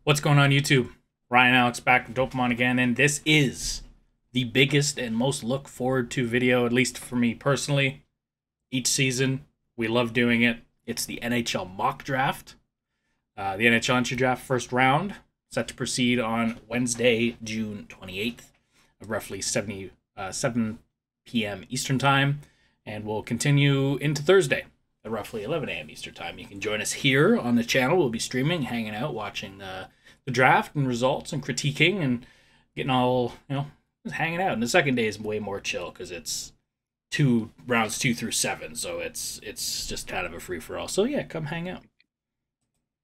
What's going on, YouTube? Ryan Alex back with Dopamon again, and this is the biggest and most look forward to video, at least for me personally, each season. We love doing it. It's the NHL mock draft. The NHL Entry Draft first round, set to proceed on Wednesday, June 28th, at roughly 7 p.m. Eastern Time, and will continue into Thursday at roughly 11 a.m. Eastern Time. You can join us here on the channel. We'll be streaming, hanging out, watching the draft and results and critiquing and getting all, just hanging out. And the second day is way more chill because it's rounds 2 through 7, so it's just kind of a free-for-all. So yeah, come hang out.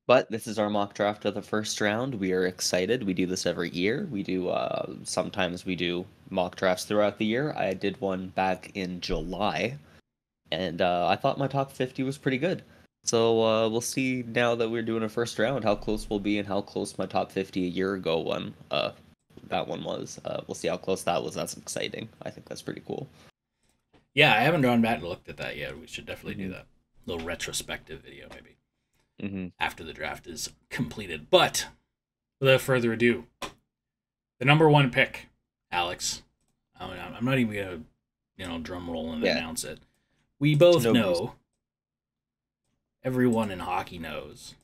But this is our mock draft of the first round. We are excited. We do this every year. We do sometimes we do mock drafts throughout the year. I did one back in July, and I thought my top 50 was pretty good. So we'll see now that we're doing a first round how close we'll be and how close my top 50 a year ago one that one was. We'll see how close that was. That's exciting. I think that's pretty cool. Yeah, I haven't gone back and looked at that yet. We should definitely do that. A little retrospective video maybe. After the draft is completed. But without further ado, the number one pick, Alex. I'm not even gonna, drum roll and announce it. We both know. Everyone in hockey knows.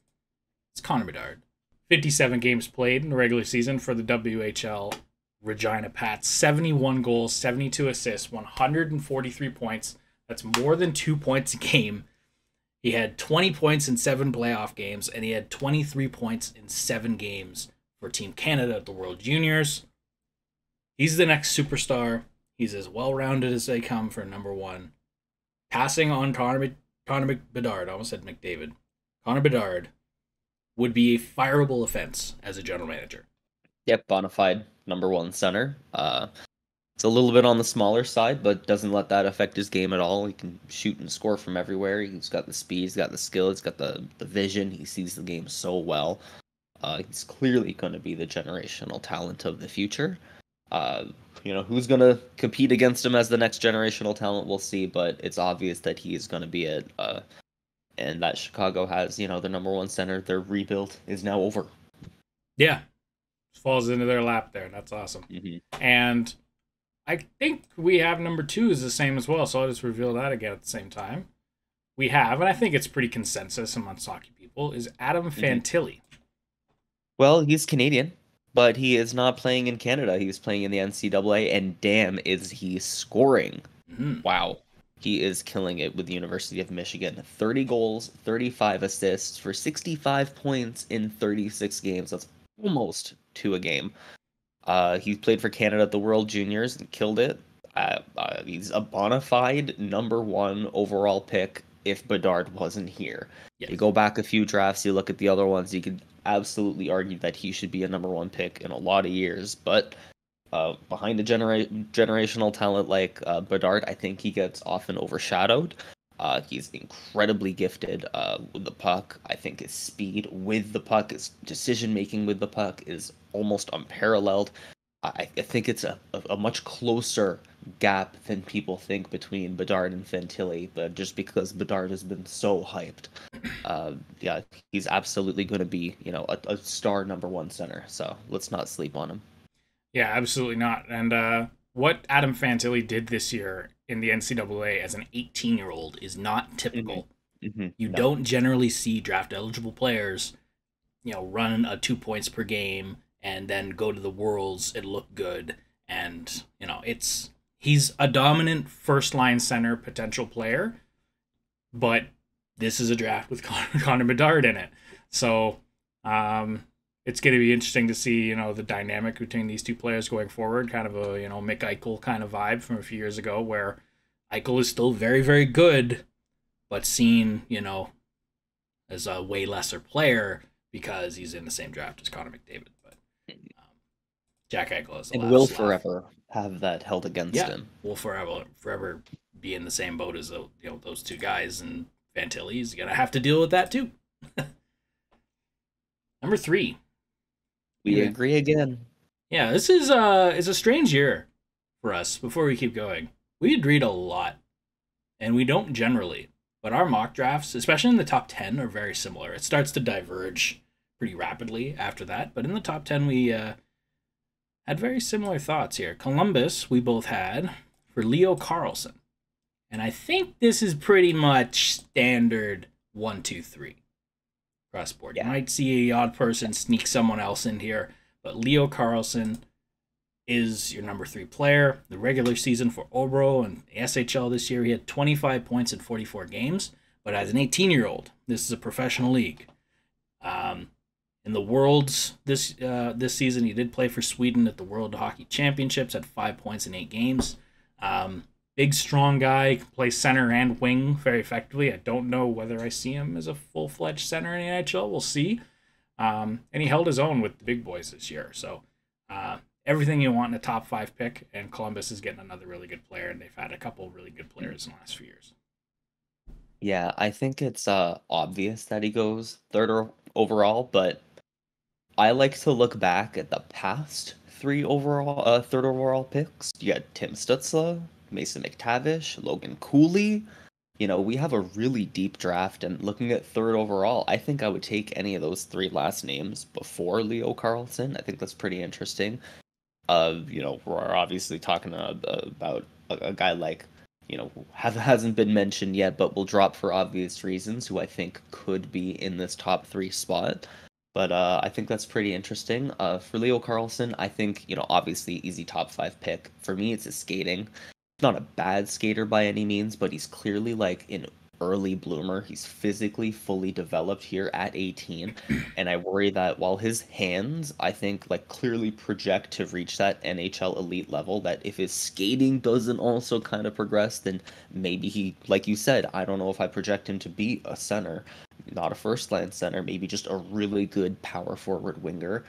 It's Connor Bedard. 57 games played in the regular season for the WHL Regina Pats. 71 goals, 72 assists, 143 points. That's more than 2 points a game. He had 20 points in 7 playoff games, and he had 23 points in 7 games for Team Canada at the World Juniors. He's the next superstar. He's as well-rounded as they come for number one. Passing on Connor Bedard, I almost said McDavid. Connor Bedard would be a fireable offense as a general manager. Yep, bona fide number one center. It's a little bit on the smaller side, but doesn't let that affect his game at all. He can shoot and score from everywhere. He's got the speed, he's got the skill, he's got the vision. He sees the game so well. He's clearly going to be the generational talent of the future. Who's going to compete against him as the next generational talent, we'll see, but it's obvious that he is going to be it. And that Chicago has, the number one center. Their rebuild is now over. Yeah. Falls into their lap there. That's awesome. And I think we have number 2 is the same as well, so I'll just reveal that again at the same time. We have, and I think it's pretty consensus amongst hockey people, is Adam Fantilli. Well, he's Canadian, but he is not playing in Canada. He's playing in the NCAA, and damn, is he scoring. Wow. He is killing it with the University of Michigan. 30 goals, 35 assists for 65 points in 36 games. That's almost 2 a game. He played for Canada at the World Juniors and killed it. He's a bona fide number 1 overall pick if Bedard wasn't here. Yes. You go back a few drafts, you look at the other ones, you could absolutely argue that he should be a number 1 pick in a lot of years. But behind a generational talent like Bedard, I think he gets often overshadowed. He's incredibly gifted with the puck. I think his speed with the puck, his decision-making with the puck is almost unparalleled. I think it's a much closer gap than people think between Bedard and Fantilli, but just because Bedard has been so hyped. He's absolutely going to be, a star number 1 center, so let's not sleep on him. Yeah, absolutely not. And what Adam Fantilli did this year in the NCAA as an 18-year-old is not typical. You don't generally see draft-eligible players, run 2 points per game and then go to the Worlds and look good. And, he's a dominant first-line center potential player, but this is a draft with Connor Bedard in it. So, it's going to be interesting to see, the dynamic between these two players going forward. Kind of a, Mick Eichel kind of vibe from a few years ago where Eichel is still very, very good, but seen, as a way lesser player because he's in the same draft as Connor McDavid. But Jack Eichel is and will forever have that held against him. Will forever be in the same boat as those two guys, and Fantilli's going to have to deal with that too. Number 3. We agree again. Yeah, this is a strange year for us. Before we keep going, we agreed a lot, and we don't generally. But our mock drafts, especially in the top 10, are very similar. It starts to diverge pretty rapidly after that. But in the top 10, we had very similar thoughts here. Columbus, we both had for Leo Carlsson. And I think this is pretty much standard 1, 2, 3 across board. You might see a odd person sneak someone else in here, but Leo Carlsson is your number 3 player. The regular season for Obro and the SHL this year, he had 25 points in 44 games. But as an 18-year-old, this is a professional league. In the Worlds this season, he did play for Sweden at the World Hockey Championships, had 5 points in 8 games. Big, strong guy, can play center and wing very effectively. I don't know whether I see him as a full-fledged center in the NHL. We'll see. And he held his own with the big boys this year. So everything you want in a top 5 pick, and Columbus is getting another really good player, and they've had a couple really good players in the last few years. Yeah, I think it's obvious that he goes overall, but I like to look back at the past 3 overall, third overall picks. You got Tim Stützle, Mason McTavish, Logan Cooley. We have a really deep draft, and looking at 3rd overall, I think I would take any of those 3 last names before Leo Carlsson. I think that's pretty interesting. We're obviously talking about a guy like, hasn't been mentioned yet, but will drop for obvious reasons, who I think could be in this top 3 spot. But I think that's pretty interesting. For Leo Carlsson, I think, obviously easy top 5 pick. For me, it's his skating. He's not a bad skater by any means, but he's clearly like an early bloomer. He's physically fully developed here at 18. And I worry that while his hands, I think, like clearly project to reach that NHL elite level, that if his skating doesn't also kind of progress, then maybe he, like you said, I don't know if I project him to be a center. Not a first-line center, maybe just a really good power forward winger.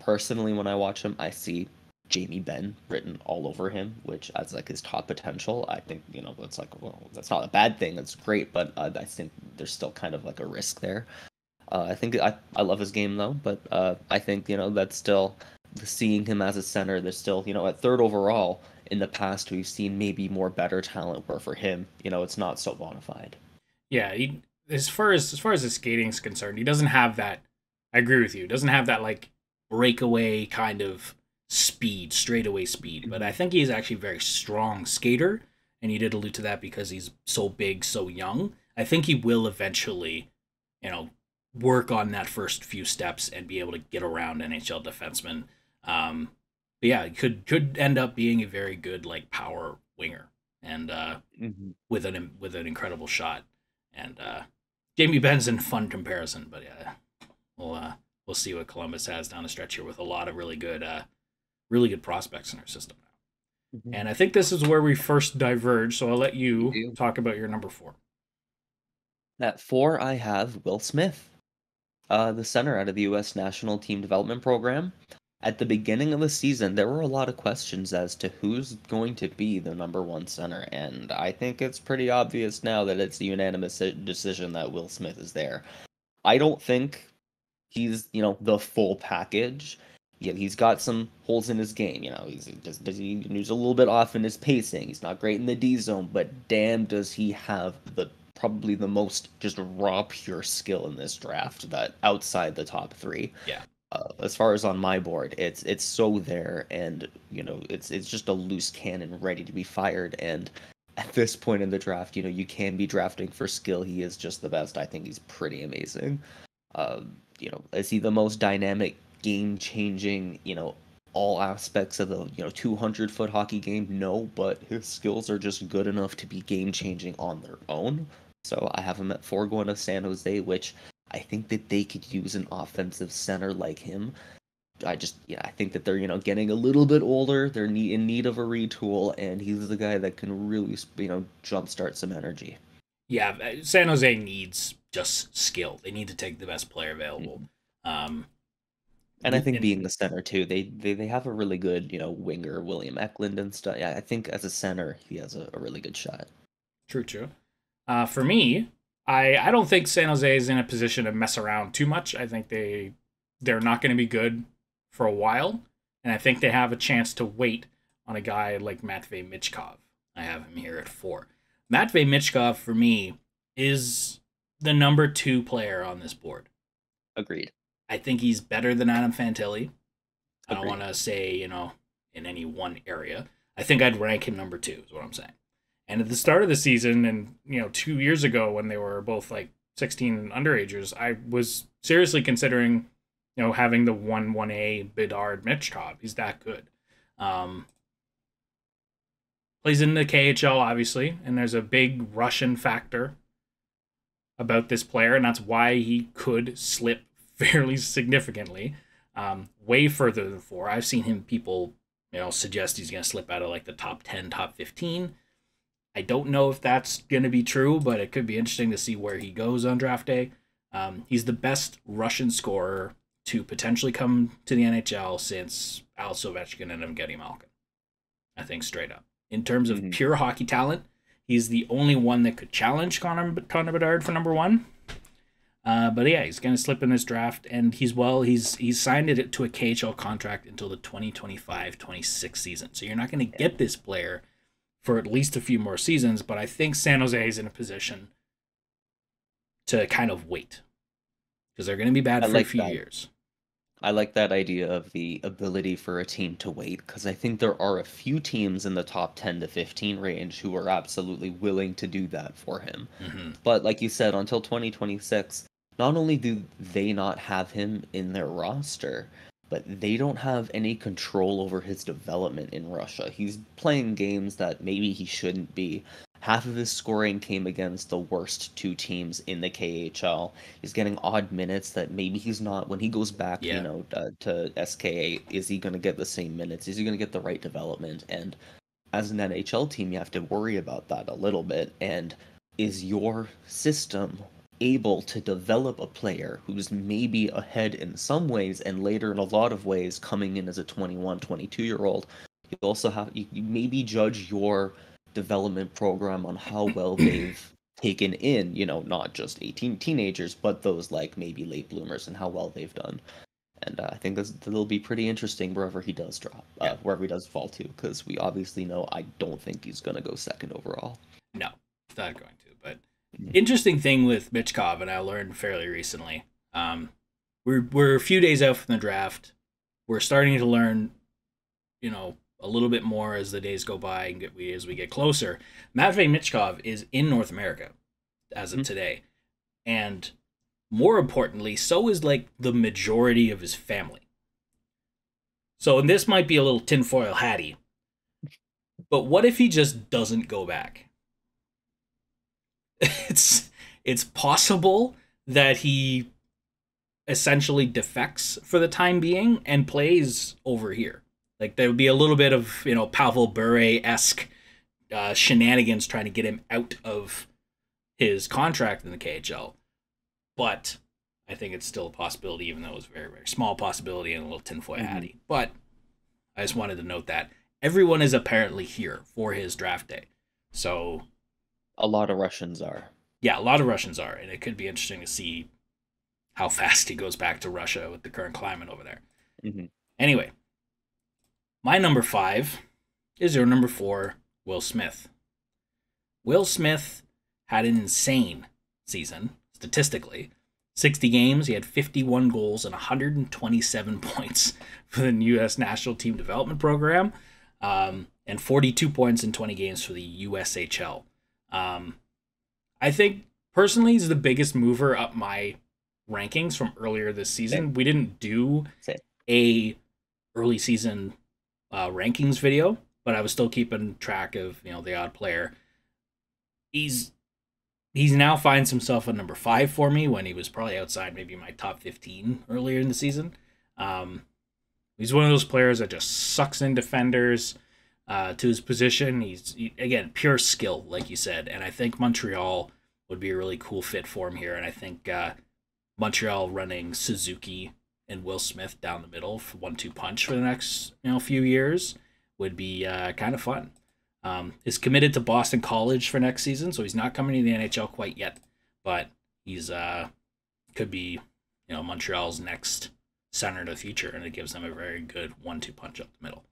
Personally, when I watch him, I see Jamie Benn written all over him, which as like his top potential. I think, that's like, well, that's not a bad thing. That's great, but I think there's still kind of like a risk there. I think I love his game though, but I think, that's still seeing him as a center. There's still, at 3rd overall in the past, we've seen maybe more better talent, where for him, it's not so bona fide. Yeah, as far as his skating is concerned, he doesn't have that. I agree with you. He doesn't have that like breakaway kind of speed, straightaway speed. But I think he's actually a very strong skater, and you did allude to that because he's so big, so young. I think he will eventually, work on that first few steps and be able to get around NHL defensemen. But yeah, he could end up being a very good like power winger, and with an incredible shot. And Jamie Benson, fun comparison, but yeah, we'll see what Columbus has down the stretch here with a lot of really good prospects in our system now. Mm-hmm. And I think this is where we first diverge. So I'll let you talk about your number 4. At 4, I have Will Smith, the center out of the U.S. National Team Development Program. At the beginning of the season, there were a lot of questions as to who's going to be the number 1 center, and I think it's pretty obvious now that it's a unanimous decision that Will Smith is there. I don't think he's, the full package. Yeah, he's got some holes in his game. He's a little bit off in his pacing. He's not great in the D zone, but damn, does he have probably the most just raw, pure skill in this draft that outside the top 3. Yeah. As far as on my board, it's so there, and it's just a loose cannon ready to be fired. And at this point in the draft, you can be drafting for skill. He is just the best. I think he's pretty amazing. Is he the most dynamic, game-changing, all aspects of the 200-foot hockey game? No, but his skills are just good enough to be game-changing on their own. So I have him at 4 going to San Jose, which I think that they could use an offensive center like him. I think that they're, getting a little bit older. They're in need of a retool, and he's the guy that can really, jumpstart some energy. Yeah, San Jose needs just skill. They need to take the best player available. And I think being the center too, they have a really good, winger, William Eklund and stuff. Yeah, I think as a center, he has a really good shot. True. For me, I don't think San Jose is in a position to mess around too much. I think they're not going to be good for a while, and I think they have a chance to wait on a guy like Matvei Michkov. I have him here at 4. Matvei Michkov, for me, is the number 2 player on this board. Agreed. I think he's better than Adam Fantilli. I don't Agreed. want to say, in any one area. I think I'd rank him number 2, is what I'm saying. And at the start of the season, and 2 years ago when they were both like 16 underagers, I was seriously considering, having the 1A Bedard Michkov. He's that good. Plays in the KHL, obviously, and there's a big Russian factor about this player, and that's why he could slip fairly significantly, way further than 4. I've seen people, suggest he's going to slip out of like the top 10, top 15. I don't know if that's going to be true, but it could be interesting to see where he goes on draft day. He's the best Russian scorer to potentially come to the NHL since Alex Ovechkin and Evgeny Malkin. I think straight up. In terms of pure hockey talent, he's the only one that could challenge Connor Bedard for number 1. But yeah, he's going to slip in this draft, and he's signed it to a KHL contract until the 2025-26 season. So you're not going to get this player for at least a few more seasons, but I think San Jose is in a position to kind of wait, because they're going to be bad for a few years. I like that idea of the ability for a team to wait, because I think there are a few teams in the top 10 to 15 range who are absolutely willing to do that for him. But like you said, until 2026, not only do they not have him in their roster, but they don't have any control over his development in Russia. He's playing games that maybe he shouldn't be. Half of his scoring came against the worst 2 teams in the KHL. He's getting odd minutes that maybe he's not. When he goes back, to SKA, is he going to get the same minutes? Is he going to get the right development? And as an NHL team, you have to worry about that a little bit. And is your system able to develop a player who's maybe ahead in some ways and later in a lot of ways coming in as a 21, 22-year-old? You also have you maybe judge your development program on how well they've taken in, not just 18 teenagers, but those like maybe late bloomers and how well they've done. And I think that'll be pretty interesting wherever he does drop, wherever he does fall to, because we obviously know I don't think he's going to go second overall. No, he's not going to. But interesting thing with Michkov, and I learned fairly recently, we're a few days out from the draft. We're starting to learn, a little bit more as the days go by and as we get closer. Matvei Michkov is in North America as of today. And more importantly, so is like the majority of his family. So, and this might be a little tinfoil hatty, but what if he just doesn't go back? It's possible that he essentially defects for the time being and plays over here. Like, there would be a little bit of, Pavel Bure-esque shenanigans trying to get him out of his contract in the KHL. But I think it's still a possibility, even though it was a very, very small possibility and a little tinfoil hatty. But I just wanted to note that everyone is apparently here for his draft day. So a lot of Russians are. Yeah, a lot of Russians are. And it could be interesting to see how fast he goes back to Russia with the current climate over there. Anyway. My number 5 is your number 4, Will Smith. Will Smith had an insane season, statistically. 60 games, he had 51 goals and 127 points for the U.S. National Team Development Program, and 42 points in 20 games for the USHL. I think, personally, he's the biggest mover up my rankings from earlier this season. We didn't do a early season rankings video, but I was still keeping track of the odd player. He's now finds himself at number 5 for me when he was probably outside maybe my top 15 earlier in the season. He's one of those players that just sucks in defenders to his position. He's again pure skill, like you said, and I think Montreal would be a really cool fit for him here. And I think Montreal running Suzuki and Will Smith down the middle for 1-2 punch for the next few years would be kind of fun. Is committed to Boston College for next season, so he's not coming to the NHL quite yet, but he's could be Montreal's next center of the future, and it gives them a very good 1-2 punch up the middle.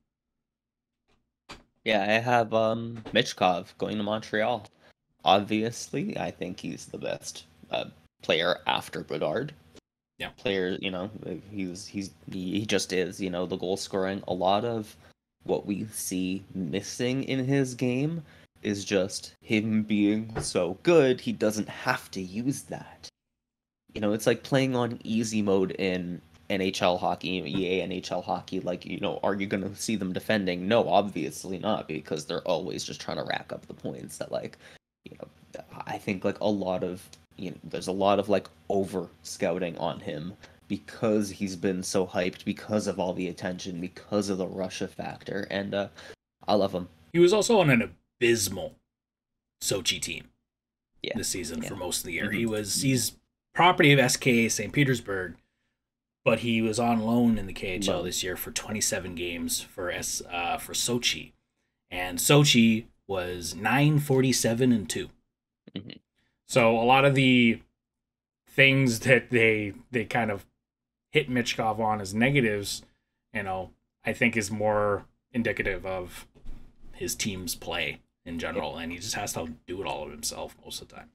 Yeah, I have Michkov going to Montreal. Obviously, I think he's the best player after Bedard. player, he just is, the goal scoring. A lot of what we see missing in his game is just him being so good, he doesn't have to use that. It's like playing on easy mode in NHL hockey, EA NHL hockey. Like, are you going to see them defending? No, obviously not, because they're always just trying to rack up the points that, like, I think, like, a lot of, there's a lot of, like, over scouting on him because he's been so hyped, because of all the attention, because of the Russia factor. And I love him. He was also on an abysmal Sochi team this season for most of the year. He's property of SKA St. Petersburg, but he was on loan in the KHL this year for 27 games for Sochi, and Sochi was 9-47-2. So a lot of the things that they kind of hit Michkov on as negatives, I think is more indicative of his team's play in general, and he just has to do it all of himself most of the time.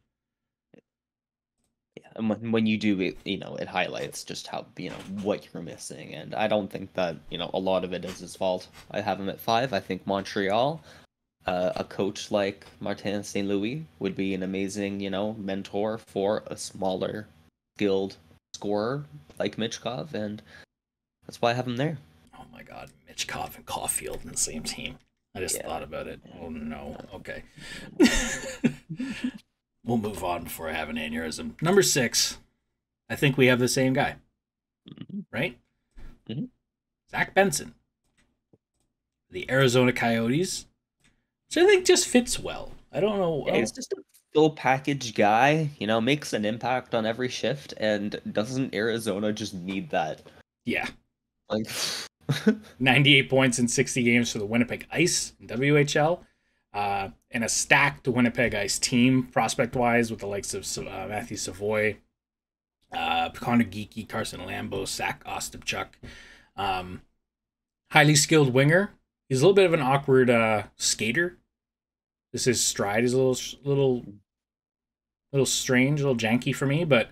Yeah, and when you do it, it highlights just how, what you're missing, and I don't think that, a lot of it is his fault. I have him at 5. I think Montreal, a coach like Martin St. Louis would be an amazing, mentor for a smaller, skilled scorer like Michkov, and that's why I have him there. Oh my God, Michkov and Caulfield in the same team. I just thought about it. Oh no. Okay. We'll move on before I have an aneurysm. Number 6, I think we have the same guy, right? Zach Benson, the Arizona Coyotes, which I think just fits well. I don't know. Yeah, he's just a full package guy, makes an impact on every shift, and doesn't Arizona just need that? Yeah. Like 98 points in 60 games for the Winnipeg Ice in WHL. And a stacked Winnipeg Ice team, prospect-wise, with the likes of Matthew Savoy, Connor Geeky, Carson Lambeau, Zach Ostapchuk. Highly skilled winger. He's a little bit of an awkward skater. His stride is a little strange, a little janky for me, but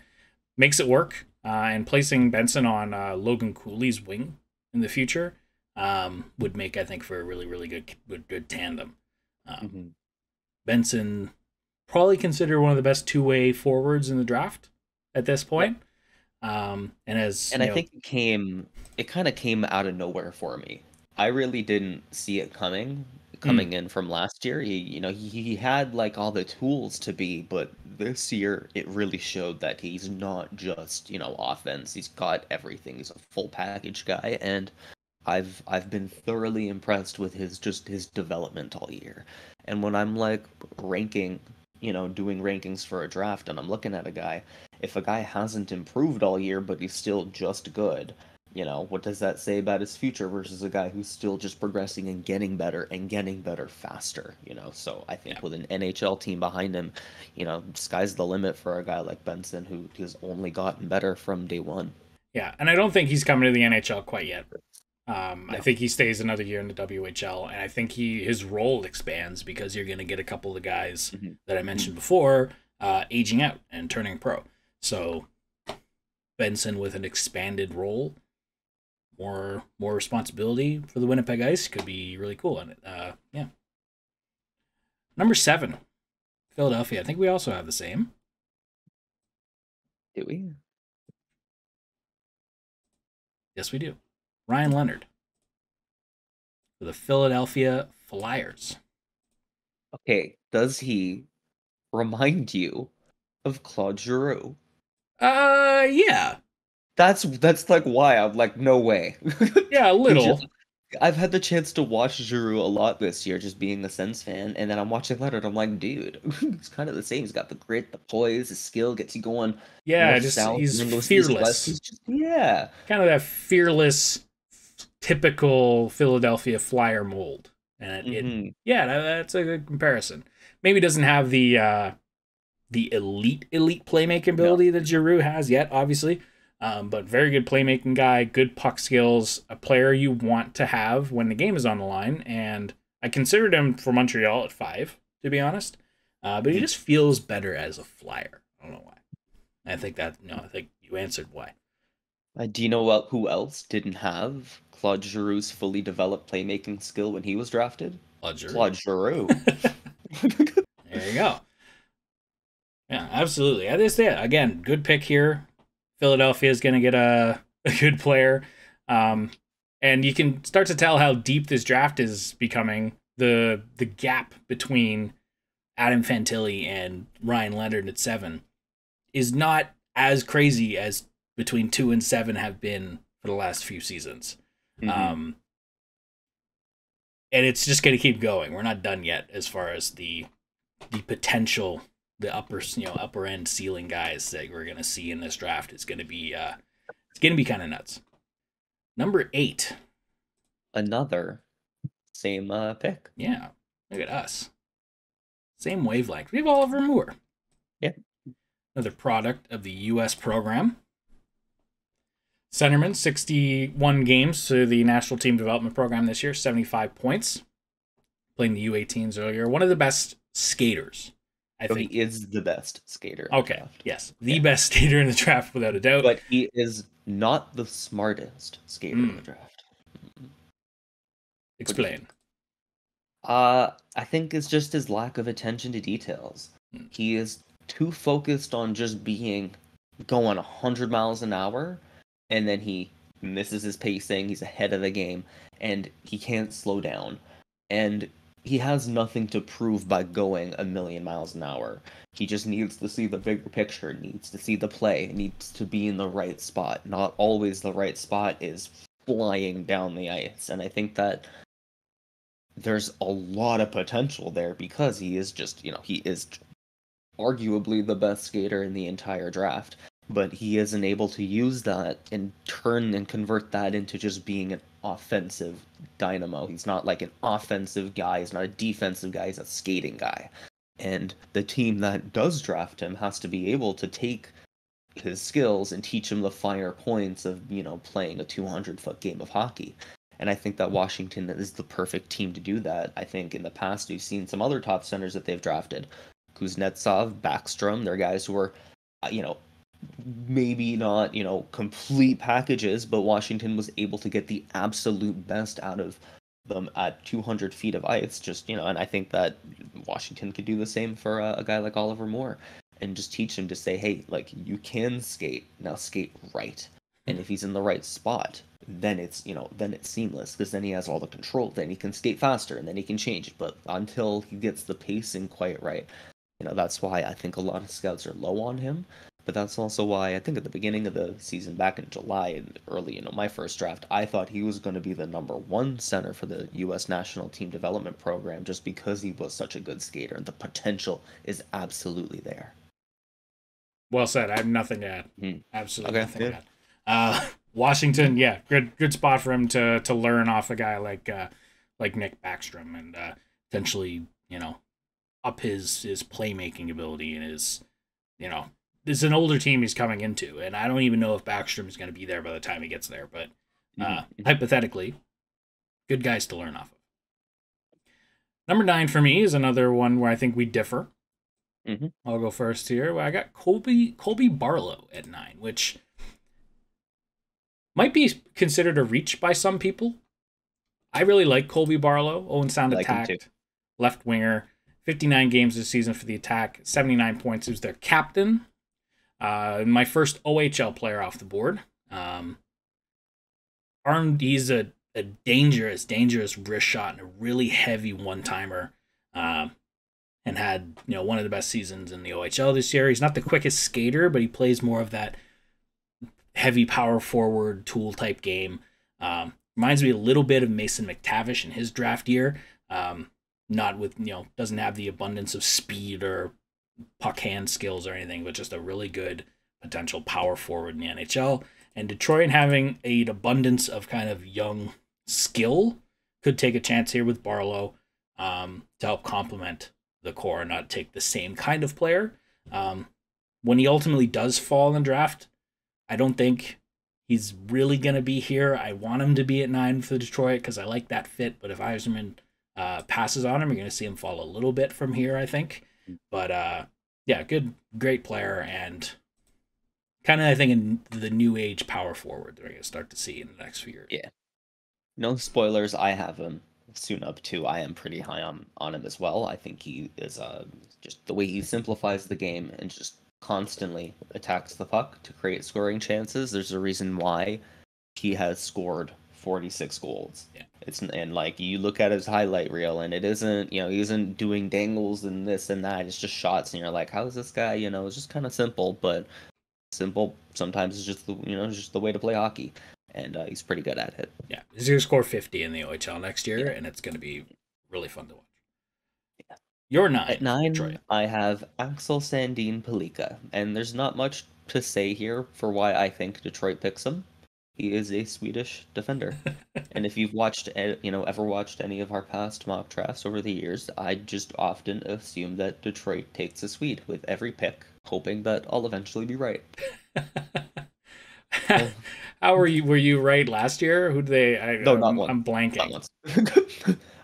makes it work. And placing Benson on Logan Cooley's wing in the future would make, I think, for a really, really good tandem. Benson, probably considered one of the best two-way forwards in the draft at this point. I think it kind of came out of nowhere for me. I really didn't see it coming in from last year. He had like all the tools to be, but this year it really showed that he's not just, offense. He's got everything. He's a full package guy, and I've been thoroughly impressed with his development all year. And when I'm like ranking, doing rankings for a draft, and I'm looking at a guy, if a guy hasn't improved all year but he's still just good, what does that say about his future versus a guy who's still just progressing and getting better faster, So I think with an NHL team behind him, sky's the limit for a guy like Benson, who has only gotten better from day one. Yeah, and I don't think he's coming to the NHL quite yet. I think he stays another year in the WHL, and I think his role expands because you're going to get a couple of the guys that I mentioned before aging out and turning pro. So Benson with an expanded role, more responsibility for the Winnipeg Ice could be really cool. And Number 7, Philadelphia. I think we also have the same. Do we? Yes, we do. Ryan Leonard for the Philadelphia Flyers. Okay, does he remind you of Claude Giroux? Yeah. That's like why I'm like, no way. Yeah, a little. I've had the chance to watch Giroux a lot this year, just being a Sens fan, and then I'm watching Leonard. I'm like, dude, it's kind of the same. He's got the grit, the poise, his skill gets you going. Yeah, he's fearless. He's just, kind of that fearless, typical Philadelphia Flyer mold, and that's a good comparison. Maybe doesn't have the elite playmaking ability that Giroux has yet, obviously. But very good playmaking guy, good puck skills, a player you want to have when the game is on the line. And I considered him for Montreal at 5, to be honest. But he just feels better as a Flyer. I don't know why. I think you answered why. Do you know who else didn't have Claude Giroux's fully developed playmaking skill when he was drafted? Claude Giroux. Claude Giroux. There you go. Yeah, absolutely. I just again, good pick here. Philadelphia is going to get a good player, and you can start to tell how deep this draft is becoming. The gap between Adam Fantilli and Ryan Leonard at 7 is not as crazy as between 2 and 7 have been for the last few seasons. And it's just going to keep going. We're not done yet as far as the potential, the upper end ceiling guys that we're going to see in this draft. It's going to be kind of nuts. Number 8. Another same pick. Yeah, look at us. Same wavelength. We have Oliver Moore. Yeah. Another product of the U.S. program. Centerman, 61 games to the National Team Development Program this year, 75 points. Playing the U18s earlier. One of the best skaters, I think. He is the best skater. Okay, yes. The best skater in the draft, without a doubt. But he is not the smartest skater in the draft. Explain. I think it's just his lack of attention to details. He is too focused on just going 100 miles an hour, and then he misses his pacing, he's ahead of the game, and he can't slow down. And he has nothing to prove by going 1,000,000 miles an hour. He just needs to see the bigger picture, needs to see the play, needs to be in the right spot. Not always the right spot is flying down the ice. And I think that there's a lot of potential there because he is just, he is arguably the best skater in the entire draft. But he isn't able to use that and turn and convert that into just being an offensive dynamo. He's not like an offensive guy. He's not a defensive guy. He's a skating guy. And the team that does draft him has to be able to take his skills and teach him the finer points of, playing a 200-foot game of hockey. And I think that Washington is the perfect team to do that. I think in the past we've seen some other top centers that they've drafted. Kuznetsov, Backstrom, they're guys who are, maybe not, complete packages, but Washington was able to get the absolute best out of them at 200 feet of ice. Just, and I think that Washington could do the same for a guy like Oliver Moore and just teach him to say, hey, like, you can skate, now skate right. And if he's in the right spot, then it's seamless because then he has all the control. Then he can skate faster and then he can change. But until he gets the pacing quite right, that's why I think a lot of scouts are low on him. But that's also why I think at the beginning of the season, back in July and early, my first draft, I thought he was going to be the #1 center for the U.S. National Team Development Program just because he was such a good skater and the potential is absolutely there. Well said. I have nothing to add. Absolutely nothing to add. Washington, yeah, good spot for him to learn off a guy like Nick Backstrom and potentially, up his playmaking ability and his, it's an older team he's coming into, and I don't even know if Backstrom is going to be there by the time he gets there, but hypothetically, good guys to learn off of. Number 9 for me is another one where I think we differ. I'll go first here. Well, I got Colby Barlow at 9, which might be considered a reach by some people. I really like Colby Barlow. Owen Sound attacked, left winger, 59 games this season for the Attack, 79 points. He was their captain. My first OHL player off the board. He's a dangerous wrist shot and a really heavy one-timer. And had, one of the best seasons in the OHL this year. He's not the quickest skater, but he plays more of that heavy power forward tool type game. Reminds me a little bit of Mason McTavish in his draft year. Not with, doesn't have the abundance of speed or puck hand skills or anything, but just a really good potential power forward in the NHL. And Detroit having an abundance of kind of young skill could take a chance here with Barlow to help complement the core and not take the same kind of player. When he ultimately does fall in the draft, I don't think he's really going to be here. I want him to be at 9 for Detroit because I like that fit, but if Yzerman passes on him, you're going to see him fall a little bit from here, I think. But yeah, great player and kind of, I think, in the new age power forward we're going to start to see in the next few years. Yeah. No spoilers. I have him soon up too. I am pretty high on him as well. I think he is just the way he simplifies the game and just constantly attacks the puck to create scoring chances. There's a reason why he has scored 46 goals. Yeah. And like you look at his highlight reel and it isn't, he isn't doing dangles and this and that. It's just shots and you're like, how is this guy, it's just kind of simple, but simple sometimes is just just the way to play hockey. And he's pretty good at it. Yeah, he's going to score 50 in the OHL next year, and it's going to be really fun to watch. Yeah. You're 9. At 9, Troy. I have Axel Sandin-Pellikka, and there's not much to say here for why I think Detroit picks him. He is a Swedish defender, and if you've watched, ever watched any of our past mock drafts over the years, I just often assume that Detroit takes a Swede with every pick, hoping that I'll eventually be right. How were you? Were you right last year? Who did they? No, not once. I'm blanking. Not once.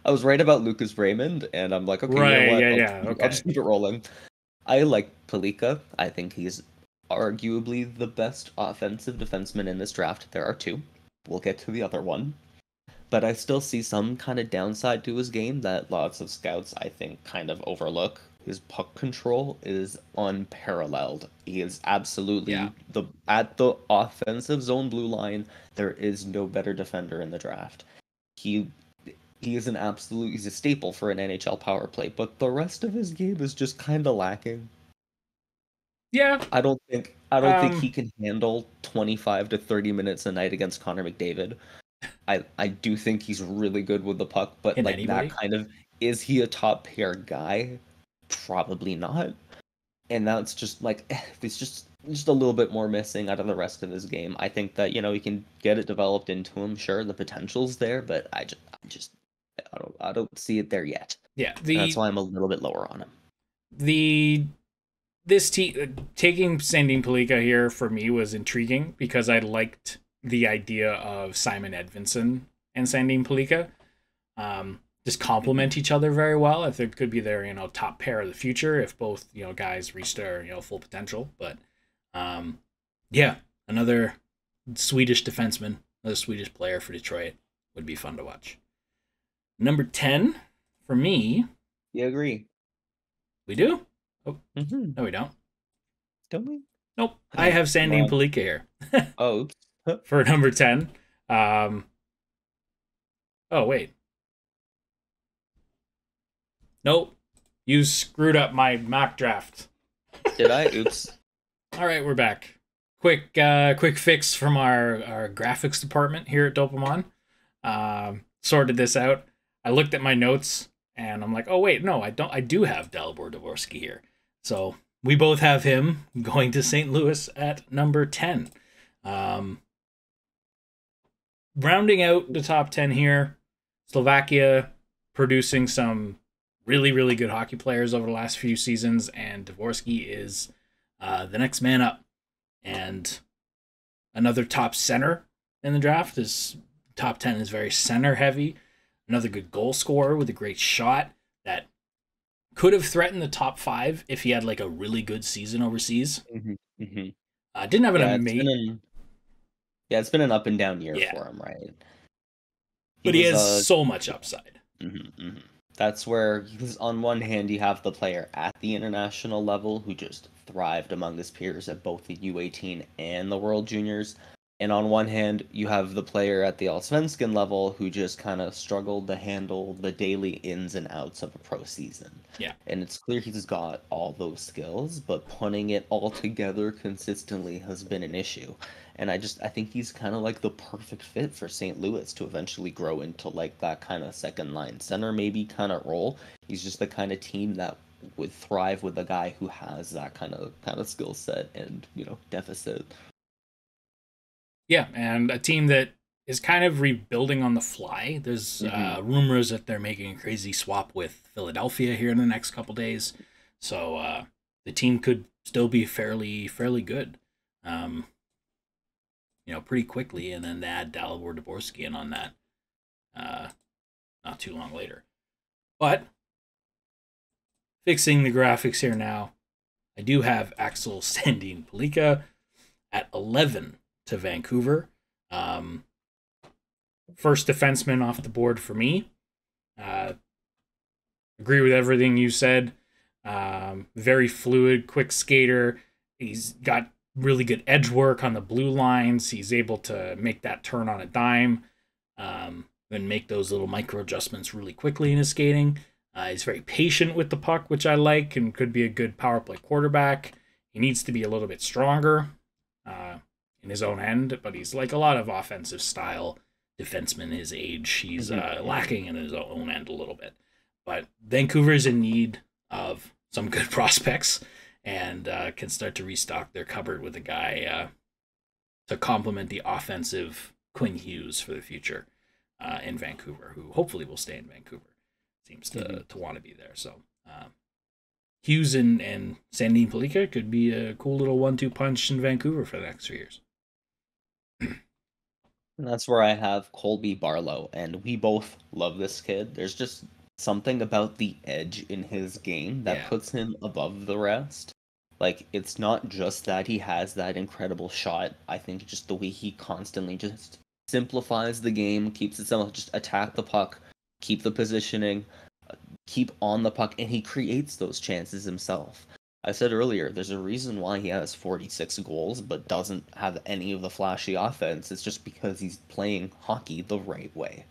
I was right about Lucas Raymond, and I'm like, okay, right, you know what? Okay. I'll just keep it rolling. I like Pellikka. I think he's arguably the best offensive defenseman in this draft. There are 2. We'll get to the other one. But I still see some kind of downside to his game that lots of scouts, I think, kind of overlook. His puck control is unparalleled. He is absolutely at the offensive zone blue line. There is no better defender in the draft. He is he's a staple for an NHL power play, but the rest of his game is just kind of lacking. Yeah, I don't think he can handle 25 to 30 minutes a night against Connor McDavid. I do think he's really good with the puck, but that kind of, is he a top pair guy? Probably not. And that's just it's just a little bit more missing out of the rest of his game. I think that he can get it developed into him. Sure, the potential's there, but I don't see it there yet. Yeah, that's why I'm a little bit lower on him. This taking Sandin-Pellikka here for me was intriguing because I liked the idea of Simon Edvinsson and Sandin-Pellikka. Just complement each other very well. I think could be their top pair of the future if both guys reach their full potential. But another Swedish defenseman, another Swedish player for Detroit would be fun to watch. Number 10 for me. You agree? We do? Oh, No, we don't. Don't we? Nope. I have Sandin-Pellikka here. Oh, for number 10. Oh wait. Nope. You screwed up my mock draft. Did I? Oops. All right, we're back. Quick fix from our graphics department here at Dopamon. Sorted this out. I looked at my notes and I'm like, oh wait, no, I don't. I do have Dalibor Dvorsky here. So we both have him going to St. Louis at number 10. Rounding out the top 10 here, Slovakia producing some really, really good hockey players over the last few seasons, and Dvorsky is the next man up. And another top center in the draft. This top 10 is very center heavy. Another good goal scorer with a great shot that could have threatened the top 5 if he had a really good season overseas. Didn't have an amazing... it's been an up and down year for him, right? But he has so much upside. That's where, because on one hand, you have the player at the international level who just thrived among his peers at both the U18 and the World Juniors. And on one hand, you have the player at the Allsvenskan level who just kind of struggled to handle the daily ins and outs of a pro season. Yeah. And it's clear he's got all those skills, but putting it all together consistently has been an issue. And I think he's kind of the perfect fit for St. Louis to eventually grow into that kind of second line center maybe kind of role. He's just the kind of team that would thrive with a guy who has that kind of skill set and deficit. Yeah, and a team that is kind of rebuilding on the fly. There's rumors that they're making a crazy swap with Philadelphia here in the next couple days. So the team could still be fairly good. Pretty quickly, and then they add Dalibor Dvorsky in on that not too long later. But fixing the graphics here now, I do have Axel Sandin-Pellikka at 11 to Vancouver. First defenseman off the board for me. Agree with everything you said. Very fluid, quick skater. He's got really good edge work on the blue lines. He's able to make that turn on a dime, and make those little micro adjustments really quickly in his skating. He's very patient with the puck, which I like, and could be a good power play quarterback. He needs to be a little bit stronger in his own end, but he's like a lot of offensive style defensemen his age. He's lacking in his own end a little bit. But Vancouver's in need of some good prospects, and can start to restock their cupboard with a guy to complement the offensive Quinn Hughes for the future in Vancouver, who hopefully will stay in Vancouver. Seems to want to be there. So Hughes and Sandin-Pellikka could be a cool little 1-2 punch in Vancouver for the next 3 years. And that's where I have Colby Barlow, and we both love this kid. There's just something about the edge in his game that puts him above the rest. Like, it's not just that he has that incredible shot. I think just the way he constantly just simplifies the game, keeps it simple, just attack the puck, keep the positioning, keep on the puck, and he creates those chances himself. I said earlier, there's a reason why he has 46 goals but doesn't have any of the flashy offense. It's just because he's playing hockey the right way.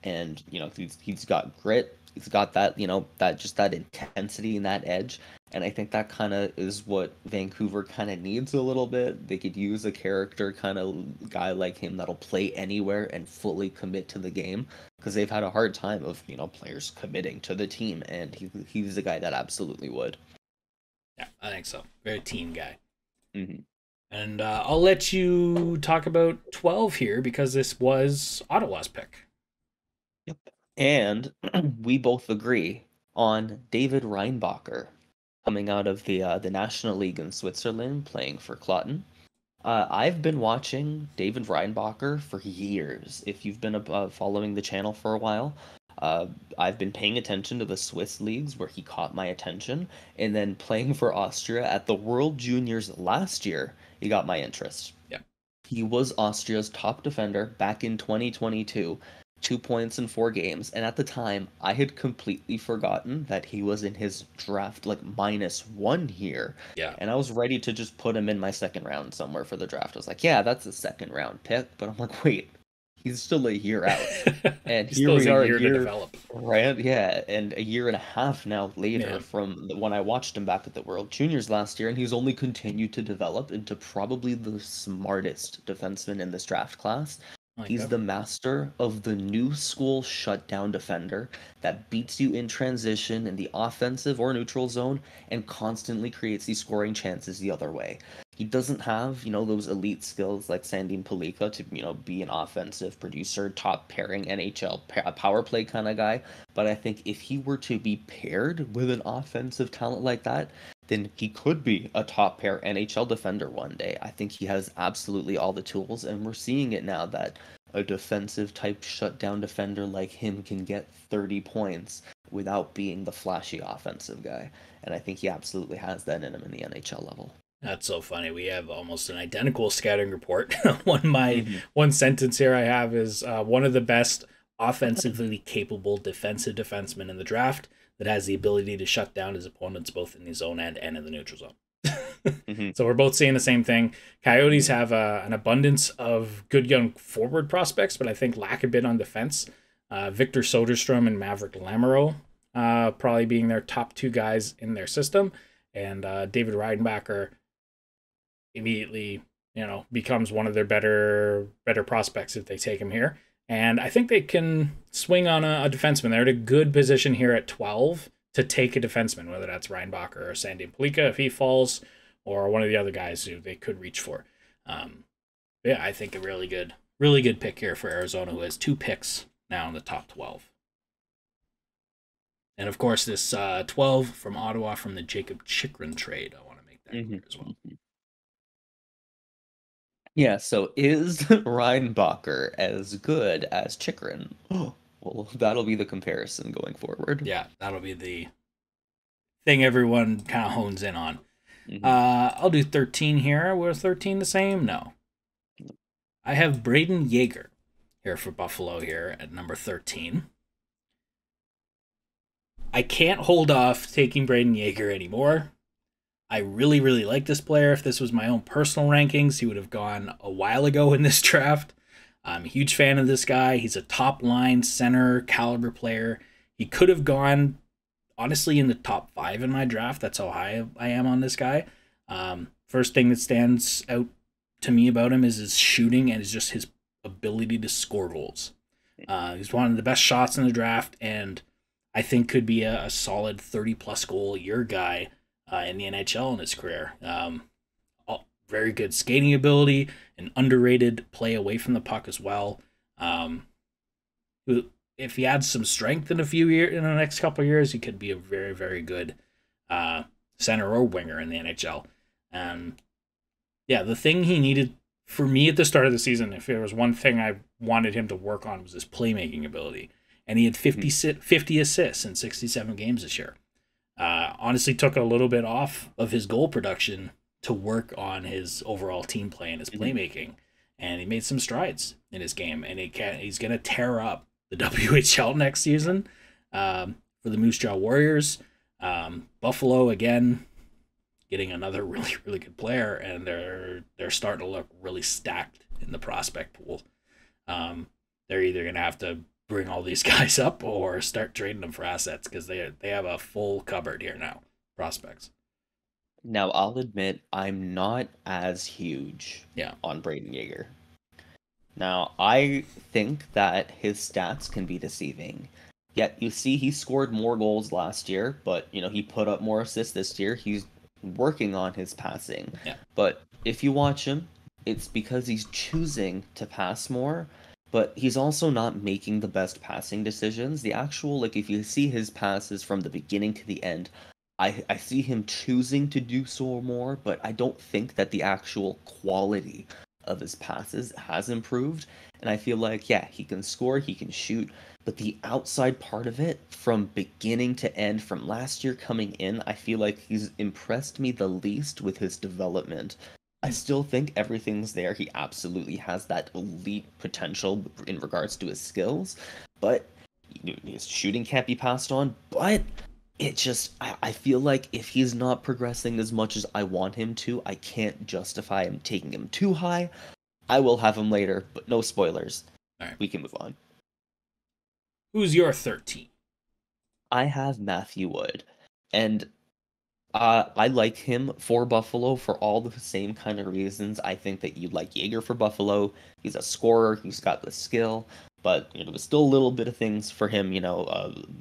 And, he's got grit. He's got that, that intensity and that edge. And I think that kind of is what Vancouver kind of needs a little bit. They could use a character kind of guy like him that'll play anywhere and fully commit to the game, because they've had a hard time of, players committing to the team. And he's the guy that absolutely would. Yeah, I think so. Very team guy. Mm-hmm. And I'll let you talk about 12 here, because this was Ottawa's pick. Yep. And we both agree on David Reinbacher, coming out of the National League in Switzerland, playing for Clotten. I've been watching David Reinbacher for years. If you've been following the channel for a while, I've been paying attention to the Swiss leagues where he caught my attention, and then playing for Austria at the World Juniors last year, he got my interest. Yeah. He was Austria's top defender back in 2022. 2 points in 4 games, and at the time I had completely forgotten that he was in his draft -1 here. Yeah. And I was ready to just put him in my second round somewhere for the draft. I was like, yeah, that's a second round pick, but I'm like, wait, he's still a year out. And here we are, a year to develop. Right? Yeah, and a year and a half now later from when I watched him back at the World Juniors last year, and he's only continued to develop into probably the smartest defenseman in this draft class. He's the master of the new school shutdown defender that beats you in transition in the offensive or neutral zone and constantly creates these scoring chances the other way. He doesn't have, those elite skills like Sandin-Pellikka to, be an offensive producer, top pairing NHL power play kind of guy. But I think if he were to be paired with an offensive talent like that, then he could be a top pair NHL defender one day. I think he has absolutely all the tools, and we're seeing it now that a defensive type shutdown defender like him can get 30 points without being the flashy offensive guy. And I think he absolutely has that in him in the NHL level. That's so funny. We have almost an identical scouting report. One sentence here I have is one of the best offensively capable defensive defensemen in the draft that has the ability to shut down his opponents both in his own end and in the neutral zone. So we're both saying the same thing. Coyotes have an abundance of good young forward prospects, but I think lack a bit on defense. Victor Soderstrom and Maverick Lamoureux probably being their top 2 guys in their system. And David Reinbacher immediately, becomes one of their better prospects if they take him here. And I think they can swing on a defenseman. They're at a good position here at 12 to take a defenseman, whether that's Reinbacher or Sandin-Pellikka if he falls, or one of the other guys who they could reach for. I think a really good pick here for Arizona, who has 2 picks now in the top 12. And of course, this 12 from Ottawa from the Jacob Chychrun trade. I want to make that clear as well. Yeah, so is Reinbacher as good as Chychrun? Well, that'll be the comparison going forward. Yeah, that'll be the thing everyone kind of hones in on. I'll do 13 here. We're 13 the same? No. I have Braden Yeager here for Buffalo here at number 13. I can't hold off taking Braden Yeager anymore. I really, really like this player. If this was my own personal rankings, he would have gone a while ago in this draft. I'm a huge fan of this guy. He's a top line center caliber player. He could have gone, honestly, in the top 5 in my draft. That's how high I am on this guy. First thing that stands out to me about him is his shooting and is just his ability to score goals. He's one of the best shots in the draft, and I think could be a solid 30-plus goal a year guy in the NHL in his career. Very good skating ability, an underrated play away from the puck as well. If he adds some strength in the next couple of years, he could be a very, very good center or winger in the NHL. The thing he needed for me at the start of the season, if there was one thing I wanted him to work on, was his playmaking ability. And he had 50 assists in 67 games this year. Honestly, took a little bit off of his goal production to work on his overall team play and his playmaking. And he made some strides in his game. And he's going to tear up the WHL next season for the Moose Jaw Warriors. Buffalo, again, getting another really, really good player. And they're starting to look really stacked in the prospect pool. They're either going to have to bring all these guys up or start trading them for assets because they have a full cupboard here now, prospects. Now, I'll admit I'm not as huge on Braden Yeager. Now, I think that his stats can be deceiving. Yet, you see, he scored more goals last year, but, he put up more assists this year. He's working on his passing. Yeah. But if you watch him, it's because he's choosing to pass more, but he's also not making the best passing decisions. The actual, if you see his passes from the beginning to the end, I see him choosing to do so more, but I don't think that the actual quality of his passes has improved. And I feel like, he can score, he can shoot, but the outside part of it, from beginning to end, from last year coming in, I feel like he's impressed me the least with his development. I still think everything's there. He absolutely has that elite potential in regards to his skills, but his shooting can't be passed on. But I feel like if he's not progressing as much as I want him to, I can't justify him taking him too high. I will have him later, but no spoilers. All right. We can move on. Who's your 13? I have Matthew Wood, and I like him for Buffalo for all the same kind of reasons. I think that you'd like Yeager for Buffalo. He's a scorer. He's got the skill. But there's still a little bit of things for him,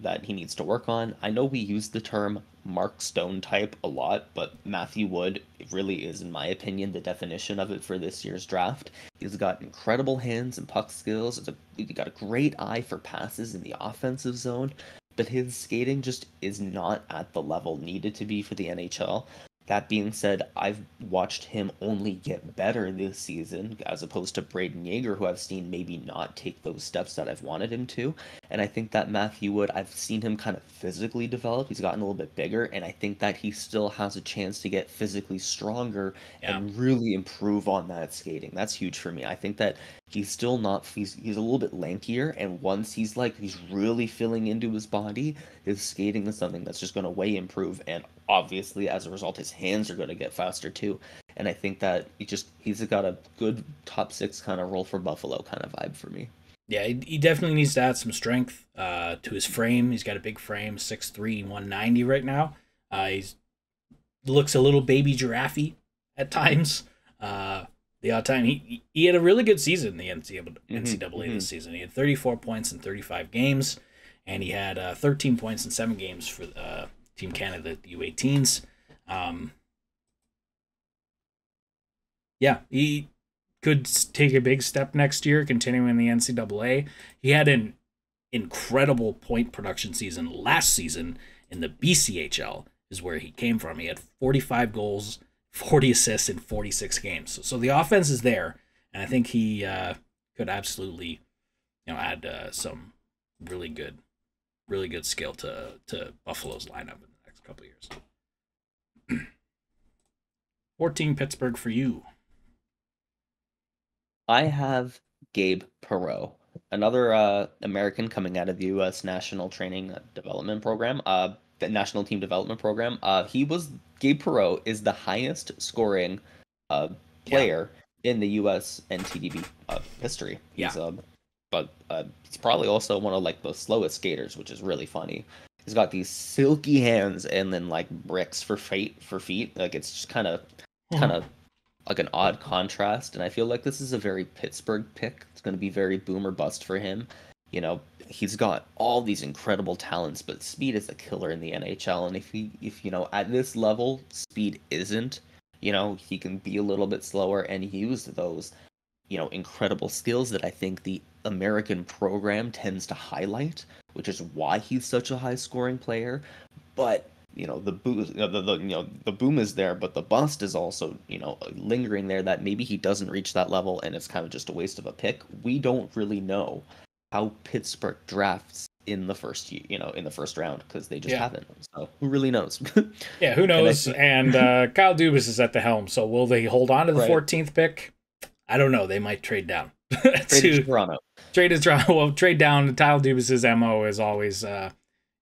that he needs to work on. I know we use the term Mark Stone type a lot, but Matthew Wood really is, in my opinion, the definition of it for this year's draft. He's got incredible hands and puck skills. He's got a great eye for passes in the offensive zone, but his skating just is not at the level needed to be for the NHL. That being said, I've watched him only get better this season, as opposed to Braden Yeager, who I've seen maybe not take those steps that I've wanted him to. And I think that Matthew Wood, I've seen him kind of physically develop. He's gotten a little bit bigger, and I think that he still has a chance to get physically stronger and really improve on that skating. That's huge for me. I think that he's still not, he's a little bit lankier, and once he's really filling into his body, his skating is something that's just going to way improve, and obviously as a result his hands are going to get faster too. And I think that he's got a good top 6 kind of role for Buffalo kind of vibe for me. Yeah, he definitely needs to add some strength to his frame. He's got a big frame, 6'3", 190 right now. He's looks a little baby giraffe at times. The odd time he had a really good season in the NCAA this season. He had 34 points in 35 games, and he had 13 points in 7 games for Team Canada, the U18s. He could take a big step next year, continuing in the NCAA. He had an incredible point production season last season in the BCHL, is where he came from. He had 45 goals, 40 assists in 46 games. So the offense is there, and I think he could absolutely, add some really good skill to Buffalo's lineup in the next couple of years. 14 Pittsburgh for you. I have Gabe Perreault, another American coming out of the U.S. National Training Development Program, the National Team Development Program. Gabe Perreault is the highest scoring player in the U.S. NTDB history. But he's probably also one of like the slowest skaters, which is really funny. He's got these silky hands and then like bricks for feet. Like it's just kind of like an odd contrast, and I feel like this is a very Pittsburgh pick. It's going to be very boom or bust for him. You know, he's got all these incredible talents, but speed is a killer in the NHL, and if you know, at this level, speed isn't, you know, he can be a little bit slower and use those, you know, incredible skills that I think the American program tends to highlight, which is why he's such a high scoring player. But you know, the boom is there, but the bust is also, you know, lingering there, that maybe he doesn't reach that level and it's kind of just a waste of a pick. We don't really know how Pittsburgh drafts in the first round, because they just haven't. So who really knows? Yeah, who knows? And Kyle Dubas is at the helm, so will they hold on to the 14th pick? I don't know. They might trade down. Trade to Toronto. Well, trade down. Kyle Dubas's MO is always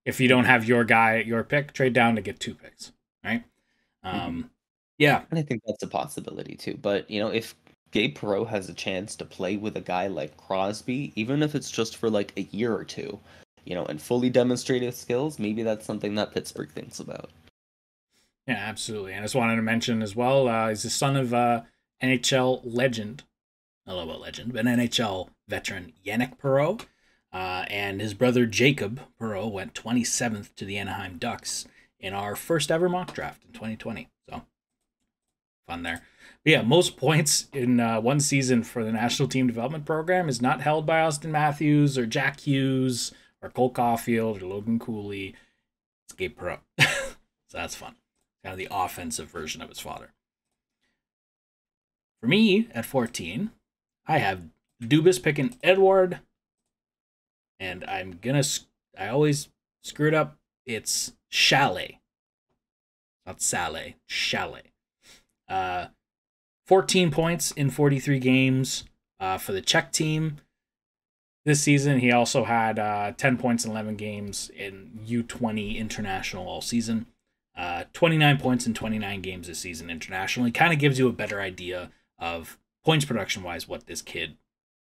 if you don't have your guy at your pick, trade down to get 2 picks, right? Yeah. And I think that's a possibility too. But, you know, if Gabe Perreault has a chance to play with a guy like Crosby, even if it's just for like a year or two, you know, and fully demonstrate his skills, maybe that's something that Pittsburgh thinks about. Yeah, absolutely. And I just wanted to mention as well, he's the son of NHL legend. I don't know about legend, but NHL veteran Yannick Perreault. And his brother Jacob Perreault went 27th to the Anaheim Ducks in our first ever mock draft in 2020. So fun there. But yeah, most points in one season for the National Team Development Program is not held by Austin Matthews or Jack Hughes or Cole Caulfield or Logan Cooley. It's Gabe Perreault. So that's fun. Kind of the offensive version of his father. For me, at 14, I have Dubas picking Edward. And I always screw it up. It's Chalet. Not Saleh. Chalet. 14 points in 43 games for the Czech team. This season, he also had 10 points in 11 games in U20 international all season. 29 points in 29 games this season internationally. Kind of gives you a better idea of points production-wise what this kid,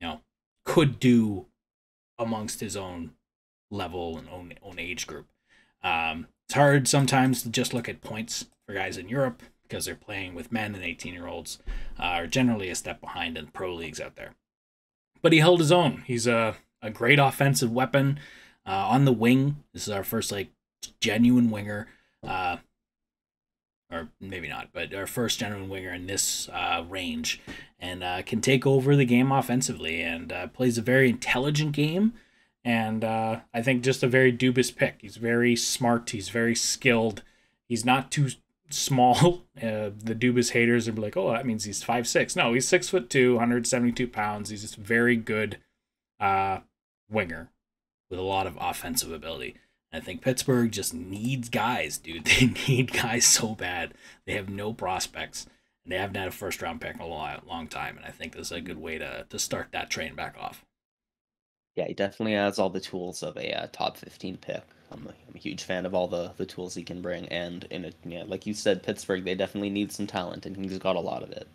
you know, could do amongst his own level and own age group. It's hard sometimes to just look at points for guys in Europe because they're playing with men, and 18-year-olds are generally a step behind in pro leagues out there. But he held his own. He's a great offensive weapon on the wing. This is our first like genuine winger, or maybe not, but our first genuine winger in this range, and can take over the game offensively, and plays a very intelligent game, and I think just a very Dubas pick. He's very smart. He's very skilled. He's not too small. The Dubas haters are like, oh, that means he's 5'6". No, he's 6'2", 172 pounds. He's just a very good winger with a lot of offensive ability. I think Pittsburgh just needs guys, dude. They need guys so bad. They have no prospects, and they haven't had a first-round pick in a long time, and I think this is a good way to start that train back off. Yeah, he definitely has all the tools of a top 15 pick. I'm a huge fan of all the tools he can bring, and like you said, Pittsburgh, they definitely need some talent, and he's got a lot of it.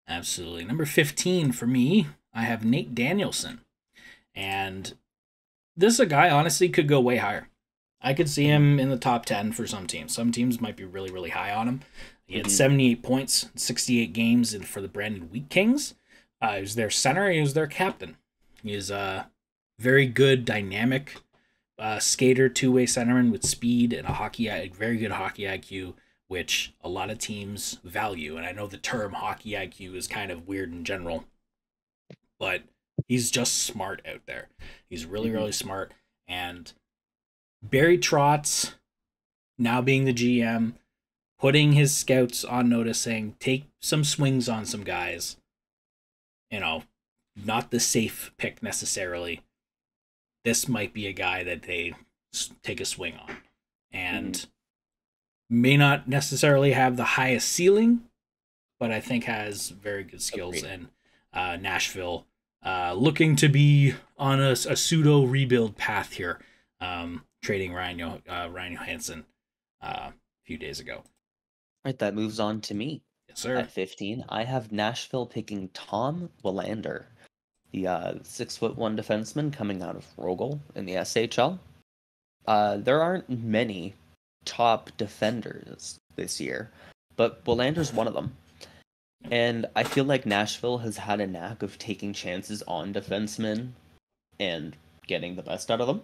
Absolutely. Number 15 for me, I have Nate Danielson, and this is a guy, honestly, could go way higher. I could see him in the top 10 for some teams. Some teams might be really, really high on him. He had 78 points, 68 games for the Brandon Wheat Kings. He was their center. He was their captain. He is a very good, dynamic skater, two-way centerman with speed and a very good hockey IQ, which a lot of teams value. And I know the term hockey IQ is kind of weird in general, but he's just smart out there. He's really, really smart. And Barry Trotz, now being the GM, putting his scouts on notice, saying, take some swings on some guys. You know, not the safe pick necessarily. This might be a guy that they take a swing on. And may not necessarily have the highest ceiling, but I think has very good skills. Agreed. And Nashville looking to be on a pseudo rebuild path here, trading Ryan Johansson a few days ago. Right, that moves on to me. Yes, sir. At 15, I have Nashville picking Tom Willander, the 6'1" defenseman coming out of Rogel in the SHL. There aren't many top defenders this year, but Willander's one of them. And I feel like Nashville has had a knack of taking chances on defensemen and getting the best out of them.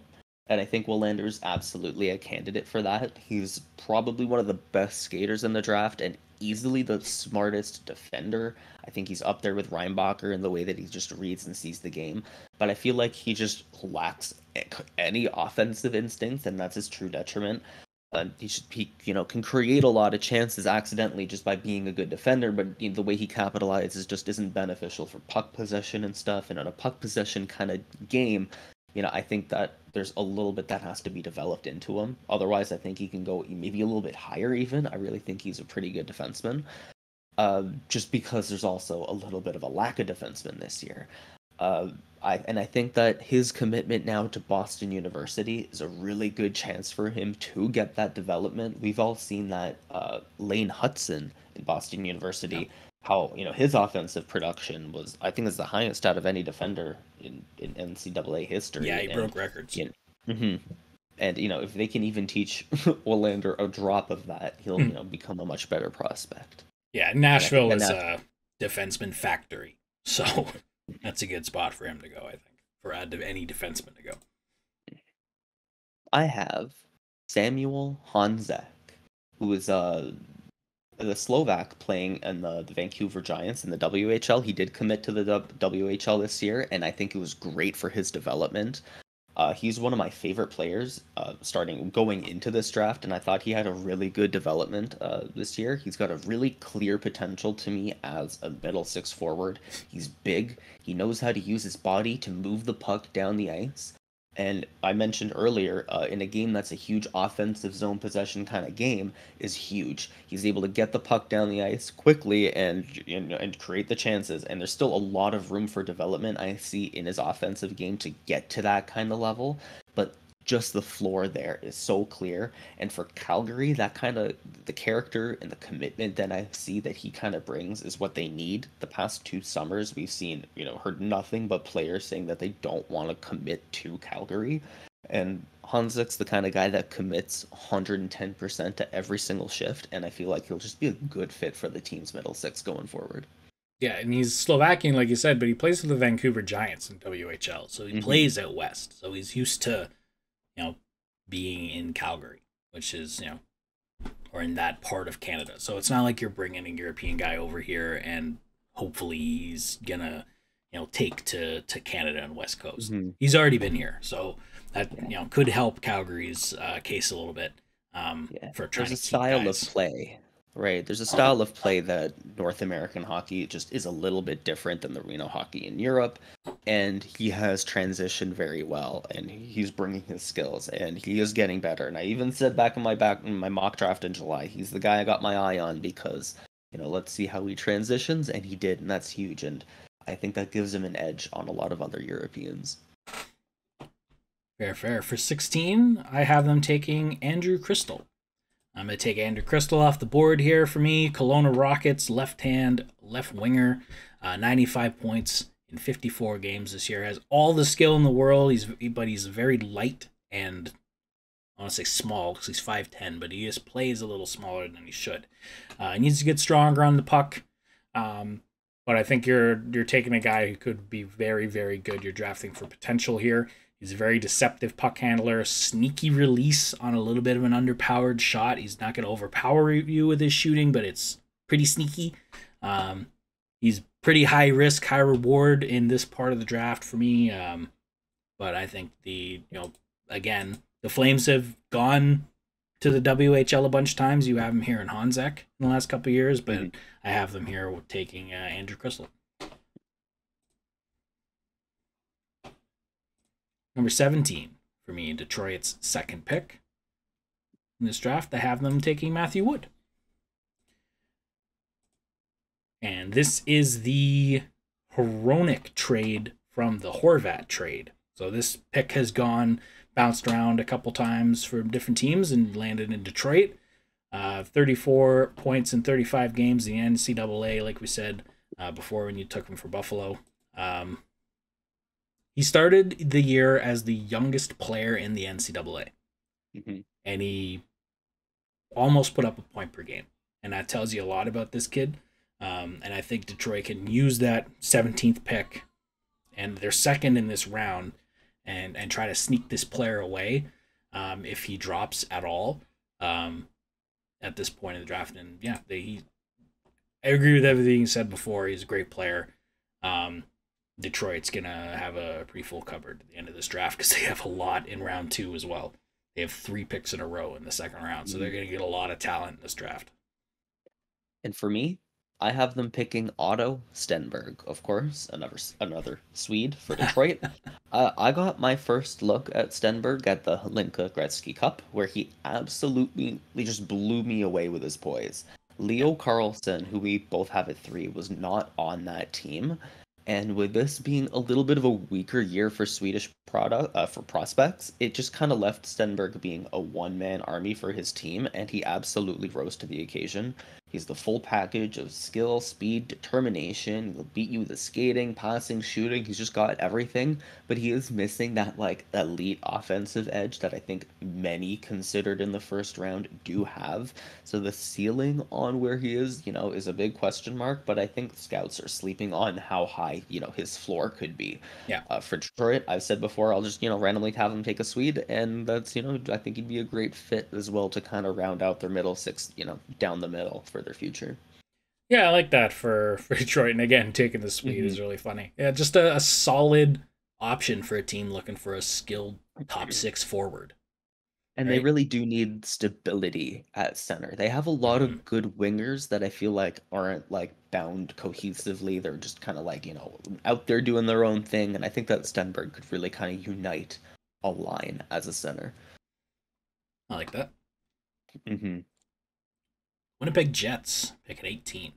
And I think Willander's absolutely a candidate for that. He's probably one of the best skaters in the draft and easily the smartest defender. I think he's up there with Reinbacher in the way that he just reads and sees the game. But I feel like he just lacks any offensive instinct, and that's his true detriment. He can create a lot of chances accidentally just by being a good defender, but the way he capitalizes just isn't beneficial for puck possession and stuff. And in a puck possession kind of game, I think that there's a little bit that has to be developed into him. Otherwise, I think he can go maybe a little bit higher even. I really think he's a pretty good defenseman. Just because there's also a little bit of a lack of defensemen this year. I think that his commitment now to Boston University is a really good chance for him to get that development. We've all seen that Lane Hudson in Boston University, how his offensive production was, I think, is the highest out of any defender in NCAA history. Yeah, he broke records. And if they can even teach Willander a drop of that, he'll become a much better prospect. Yeah, Nashville is a defenseman factory, so that's a good spot for him to go, I think, for any defenseman to go. I have Samuel Honzek, who is the Slovak playing in the Vancouver Giants in the WHL. He did commit to the WHL this year, and I think it was great for his development. He's one of my favorite players going into this draft, and I thought he had a really good development this year. He's got a really clear potential to me as a middle six forward. He's big. He knows how to use his body to move the puck down the ice. And I mentioned earlier, in a game that's a huge offensive zone possession kind of game, is huge. He's able to get the puck down the ice quickly and create the chances. And there's still a lot of room for development I see in his offensive game to get to that kind of level. But just the floor there is so clear. And for Calgary, that kind of the character and the commitment that I see that he kind of brings is what they need. The past 2 summers, we've seen, heard nothing but players saying that they don't want to commit to Calgary. And Honzek's the kind of guy that commits 110% to every single shift. And I feel like he'll just be a good fit for the team's middle six going forward. Yeah, and he's Slovakian, like you said, but he plays for the Vancouver Giants in WHL. So he plays out west. So he's used to being in Calgary, which is, or in that part of Canada. So it's not like you're bringing a European guy over here and hopefully he's gonna, take to Canada and West Coast. He's already been here, so that could help Calgary's case a little bit. For trying There's a style of play. Right, there's a style of play that North American hockey just is a little bit different than the hockey in Europe, and he has transitioned very well, and he's bringing his skills, and he is getting better. And I even said back in my mock draft in July, he's the guy I got my eye on because let's see how he transitions, and he did, and that's huge. And I think that gives him an edge on a lot of other Europeans. Fair. For 16, I have them taking Andrew Crystal. I'm going to take Andrew Crystal off the board here for me. Kelowna Rockets, left winger, 95 points in 54 games this year. Has all the skill in the world, but he's very light and, I want to say small because he's 5'10", but he just plays a little smaller than he should. He needs to get stronger on the puck. But I think you're taking a guy who could be very, very good. You're drafting for potential here. He's a very deceptive puck handler, sneaky release on a little bit of an underpowered shot. He's not going to overpower you with his shooting, but it's pretty sneaky. He's pretty high risk, high reward in this part of the draft for me. But I think again, the Flames have gone to the WHL a bunch of times. You have them here in Honzek in the last couple of years, but I have them here taking Andrew Crystal. Number 17 for me, Detroit's second pick. in this draft. I have them taking Matthew Wood. And this is the Hronek trade from the Horvat trade. So this pick has bounced around a couple times for different teams and landed in Detroit. 34 points in 35 games in the NCAA, like we said before when you took him for Buffalo. He started the year as the youngest player in the NCAA. Mm-hmm. And he almost put up a point per game. And that tells you a lot about this kid. And I think Detroit can use that 17th pick and they're second in this round and try to sneak this player away if he drops at all at this point in the draft. And yeah, I agree with everything you said before. He's a great player. Detroit's going to have a pretty full cupboard at the end of this draft because they have a lot in round 2 as well. They have 3 picks in a row in the second round, so they're going to get a lot of talent in this draft. And for me, I have them picking Otto Stenberg, of course, another Swede for Detroit. I got my first look at Stenberg at the Hlinka Gretzky Cup, where he absolutely just blew me away with his poise. Leo Carlsson, who we both have at 3, was not on that team. And with this being a little bit of a weaker year for Swedish for prospects, it just kind of left Stenberg being a one-man army for his team, and he absolutely rose to the occasion. He's the full package of skill, speed, determination. He'll beat you with the skating, passing, shooting. He's just got everything, but he is missing that elite offensive edge that I think many considered in the first round do have. So the ceiling on where he is, is a big question mark, but I think scouts are sleeping on how high, his floor could be. Yeah. For Detroit, I've said before, I'll just, randomly have him take a Swede, and that's, I think he'd be a great fit as well to kind of round out their middle six, down the middle for their future. Yeah, I like that for Detroit. And again, taking the Swede is really funny. Yeah, just a solid option for a team looking for a skilled top 6 forward. And right? They really do need stability at center. They have a lot of good wingers that I feel like aren't bound cohesively. They're just kind of out there doing their own thing. And I think that Stenberg could really kind of unite a line as a center. I like that. Mm-hmm. Winnipeg Jets pick at 18.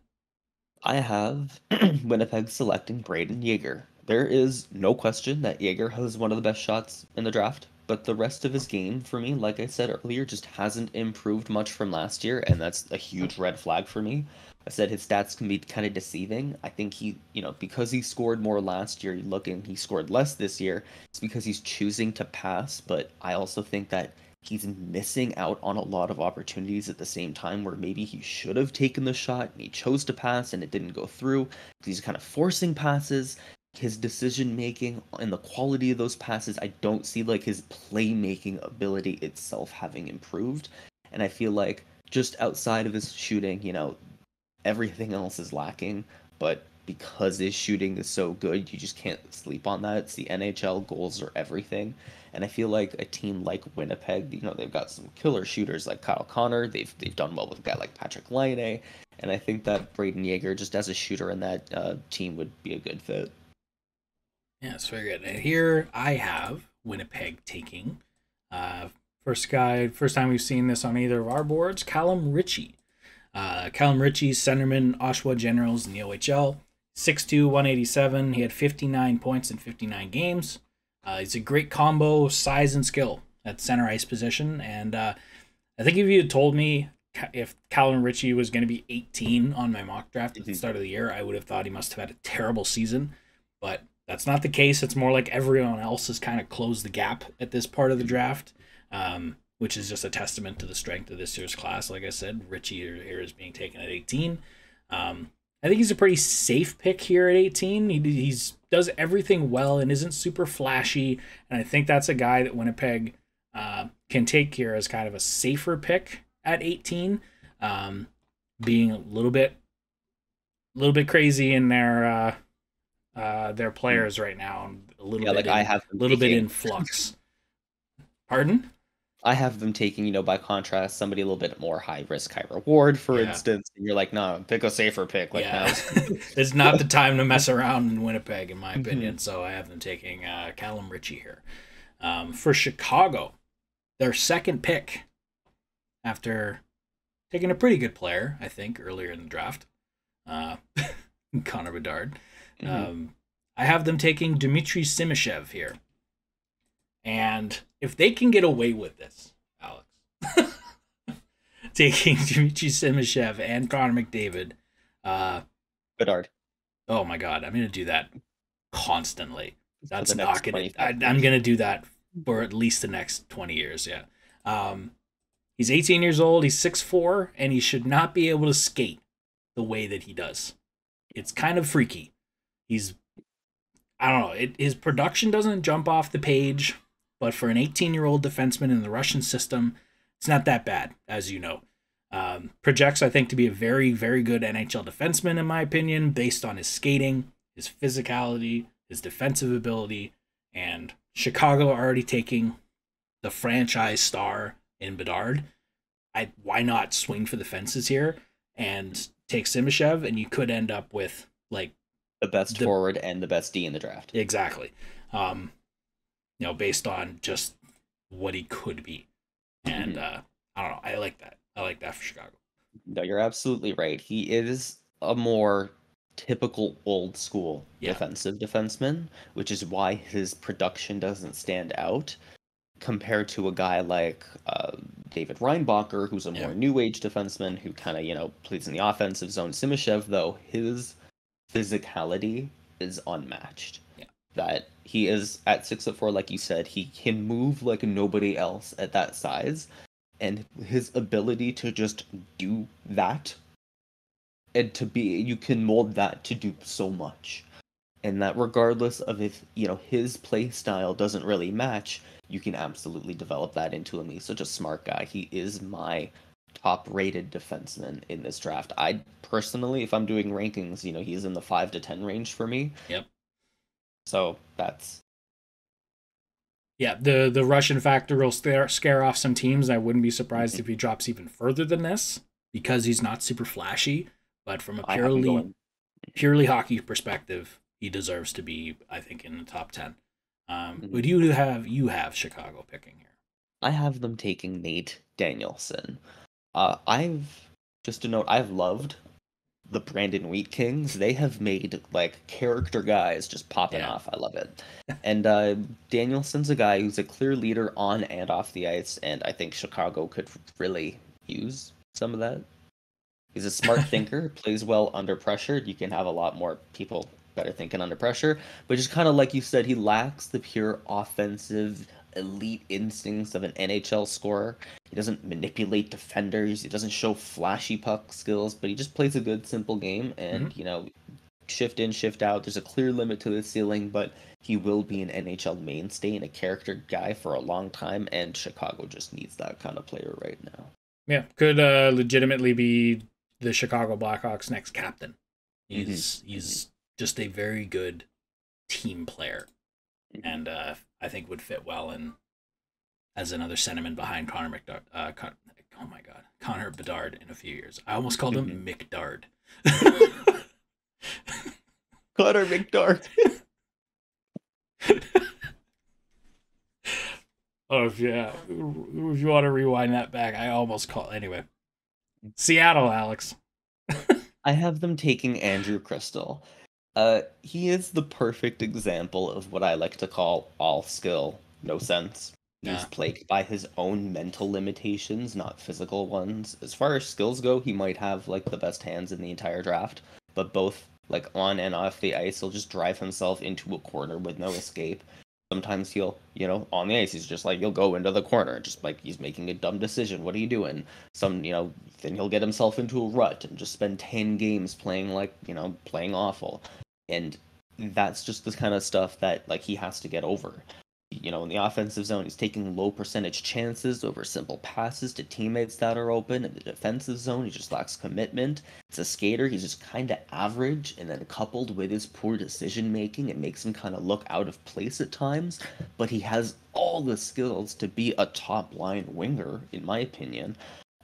I have Winnipeg selecting Braden Yeager. There is no question that Yeager has one of the best shots in the draft, but the rest of his game, for me, like I said earlier, just hasn't improved much from last year, and that's a huge red flag for me. I said his stats can be kind of deceiving. I think he, because he scored more last year, he scored less this year. It's because he's choosing to pass, but I also think that he's missing out on a lot of opportunities at the same time where maybe he should have taken the shot and he chose to pass and it didn't go through. He's kind of forcing passes. His decision making and the quality of those passes, I don't see his playmaking ability itself having improved. And I feel like just outside of his shooting, everything else is lacking. But because his shooting is so good, you just can't sleep on that. It's the NHL. Goals are everything. And I feel like a team like Winnipeg, they've got some killer shooters like Kyle Connor. They've done well with a guy like Patrick Laine. And I think that Braden Yeager, just as a shooter in that team, would be a good fit. Yeah, it's very good. And here I have Winnipeg taking first time we've seen this on either of our boards, Callum Ritchie. Callum Ritchie, centerman, Oshawa Generals in the OHL. 6'2", 187. He had 59 points in 59 games. He's a great combo, size and skill at center ice position. And I think if you had told me if Callum Ritchie was going to be 18 on my mock draft at the start of the year, I would have thought he must have had a terrible season. But that's not the case. It's more like everyone else has kind of closed the gap at this part of the draft, which is just a testament to the strength of this year's class. Like I said, Ritchie here is being taken at 18. I think he's a pretty safe pick here at 18. He does everything well and isn't super flashy. And I think that's a guy that Winnipeg can take here as kind of a safer pick at 18, being a little bit crazy in their players right now. A little bit in flux. Pardon? I have them taking, by contrast, somebody a little bit more high risk, high reward, for instance. And you're like, no, pick a safer pick. Now. It's not the time to mess around in Winnipeg, in my opinion. So I have them taking Callum Ritchie here. For Chicago, their second pick, after taking a pretty good player, I think, earlier in the draft. Connor Bedard. I have them taking Dmitry Simashev here. And if they can get away with this, Alex, taking Dmitry Simashev and Connor McDavid. Bedard. Oh my God, I'm going to do that constantly. That's not going to... I'm going to do that for at least the next 20 years, yeah. He's 18 years old, he's 6'4", and he should not be able to skate the way that he does. It's kind of freaky. I don't know, his production doesn't jump off the page, but for an 18-year-old defenseman in the Russian system, it's not that bad, as you know. Projects, I think, to be a very, very good NHL defenseman, in my opinion, based on his skating, his physicality, his defensive ability, and Chicago already taking the franchise star in Bedard. Why not swing for the fences here and take Simashev, and you could end up with like the best forward and the best D in the draft. Exactly. Based on just what he could be. And I don't know. I like that. I like that for Chicago. No, you're absolutely right. He is a more typical old school defensive defenseman, which is why his production doesn't stand out compared to a guy like David Reinbacher, who's a more new age defenseman who kind of, plays in the offensive zone. Simashev, though, his physicality is unmatched. That he is at 6'4", like you said, he can move like nobody else at that size, and his ability to just do that, and you can mold that to do so much, and that regardless of if his play style doesn't really match, you can absolutely develop that into him. He's such a smart guy. He is my top-rated defenseman in this draft. I personally, if I'm doing rankings, he's in the 5 to 10 range for me. Yep. So that's... Yeah, the Russian factor will scare off some teams. I wouldn't be surprised if he drops even further than this, because he's not super flashy. But from a purely hockey perspective, he deserves to be, I think, in the top 10. But you have Chicago picking here. I have them taking Nate Danielson. Just to note, I've loved the Brandon Wheat Kings. They have made character guys just popping off. I love it. And Danielson's a guy who's a clear leader on and off the ice, and I think Chicago could really use some of that. He's a smart thinker, plays well under pressure. You can have a lot more people better thinking under pressure, but just kind of like you said, he lacks the pure offensive elite instincts of an NHL scorer. He doesn't manipulate defenders. He doesn't show flashy puck skills, but he just plays a good, simple game. And, shift in, shift out. There's a clear limit to the ceiling, but he will be an NHL mainstay and a character guy for a long time. And Chicago just needs that kind of player right now. Yeah, could legitimately be the Chicago Blackhawks' next captain. He's just a very good team player. And I think would fit well in as another sentiment behind Connor Bedard in a few years. I almost called him McDard. Connor McDard. If you want to rewind that back, I almost called anyway. Seattle, Alex. I have them taking Andrew Crystal. He is the perfect example of what I like to call all skill, no sense. He's plagued by his own mental limitations, not physical ones. As far as skills go, he might have the best hands in the entire draft, but both on and off the ice, he'll just drive himself into a corner with no escape. Sometimes he'll, on the ice, he's just he'll go into the corner, just he's making a dumb decision. What are you doing? Then he'll get himself into a rut and just spend 10 games playing playing awful. And that's just the kind of stuff that he has to get over. In the offensive zone, he's taking low percentage chances over simple passes to teammates that are open. In the defensive zone, he just lacks commitment. As a skater, he's just kind of average, and then coupled with his poor decision making, it makes him kind of look out of place at times. But he has all the skills to be a top line winger, in my opinion.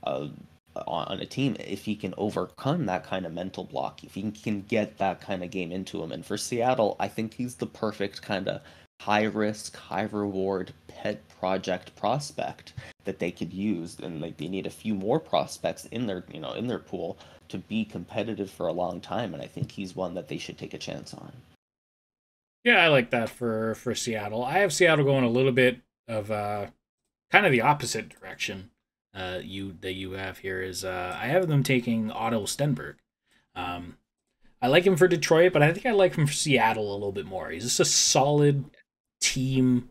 On a team, if he can overcome that kind of mental block, if he can get that kind of game into him. And for Seattle, I think he's the perfect kind of high risk, high reward pet project prospect that they could use, and like they need a few more prospects in their in their pool to be competitive for a long time, and I think he's one that they should take a chance on. Yeah, I like that for Seattle. I have Seattle going a little bit of kind of the opposite direction. You have here is I have them taking Otto Stenberg. I like him for Detroit, but I think I like him for Seattle a little bit more. He's just a solid team,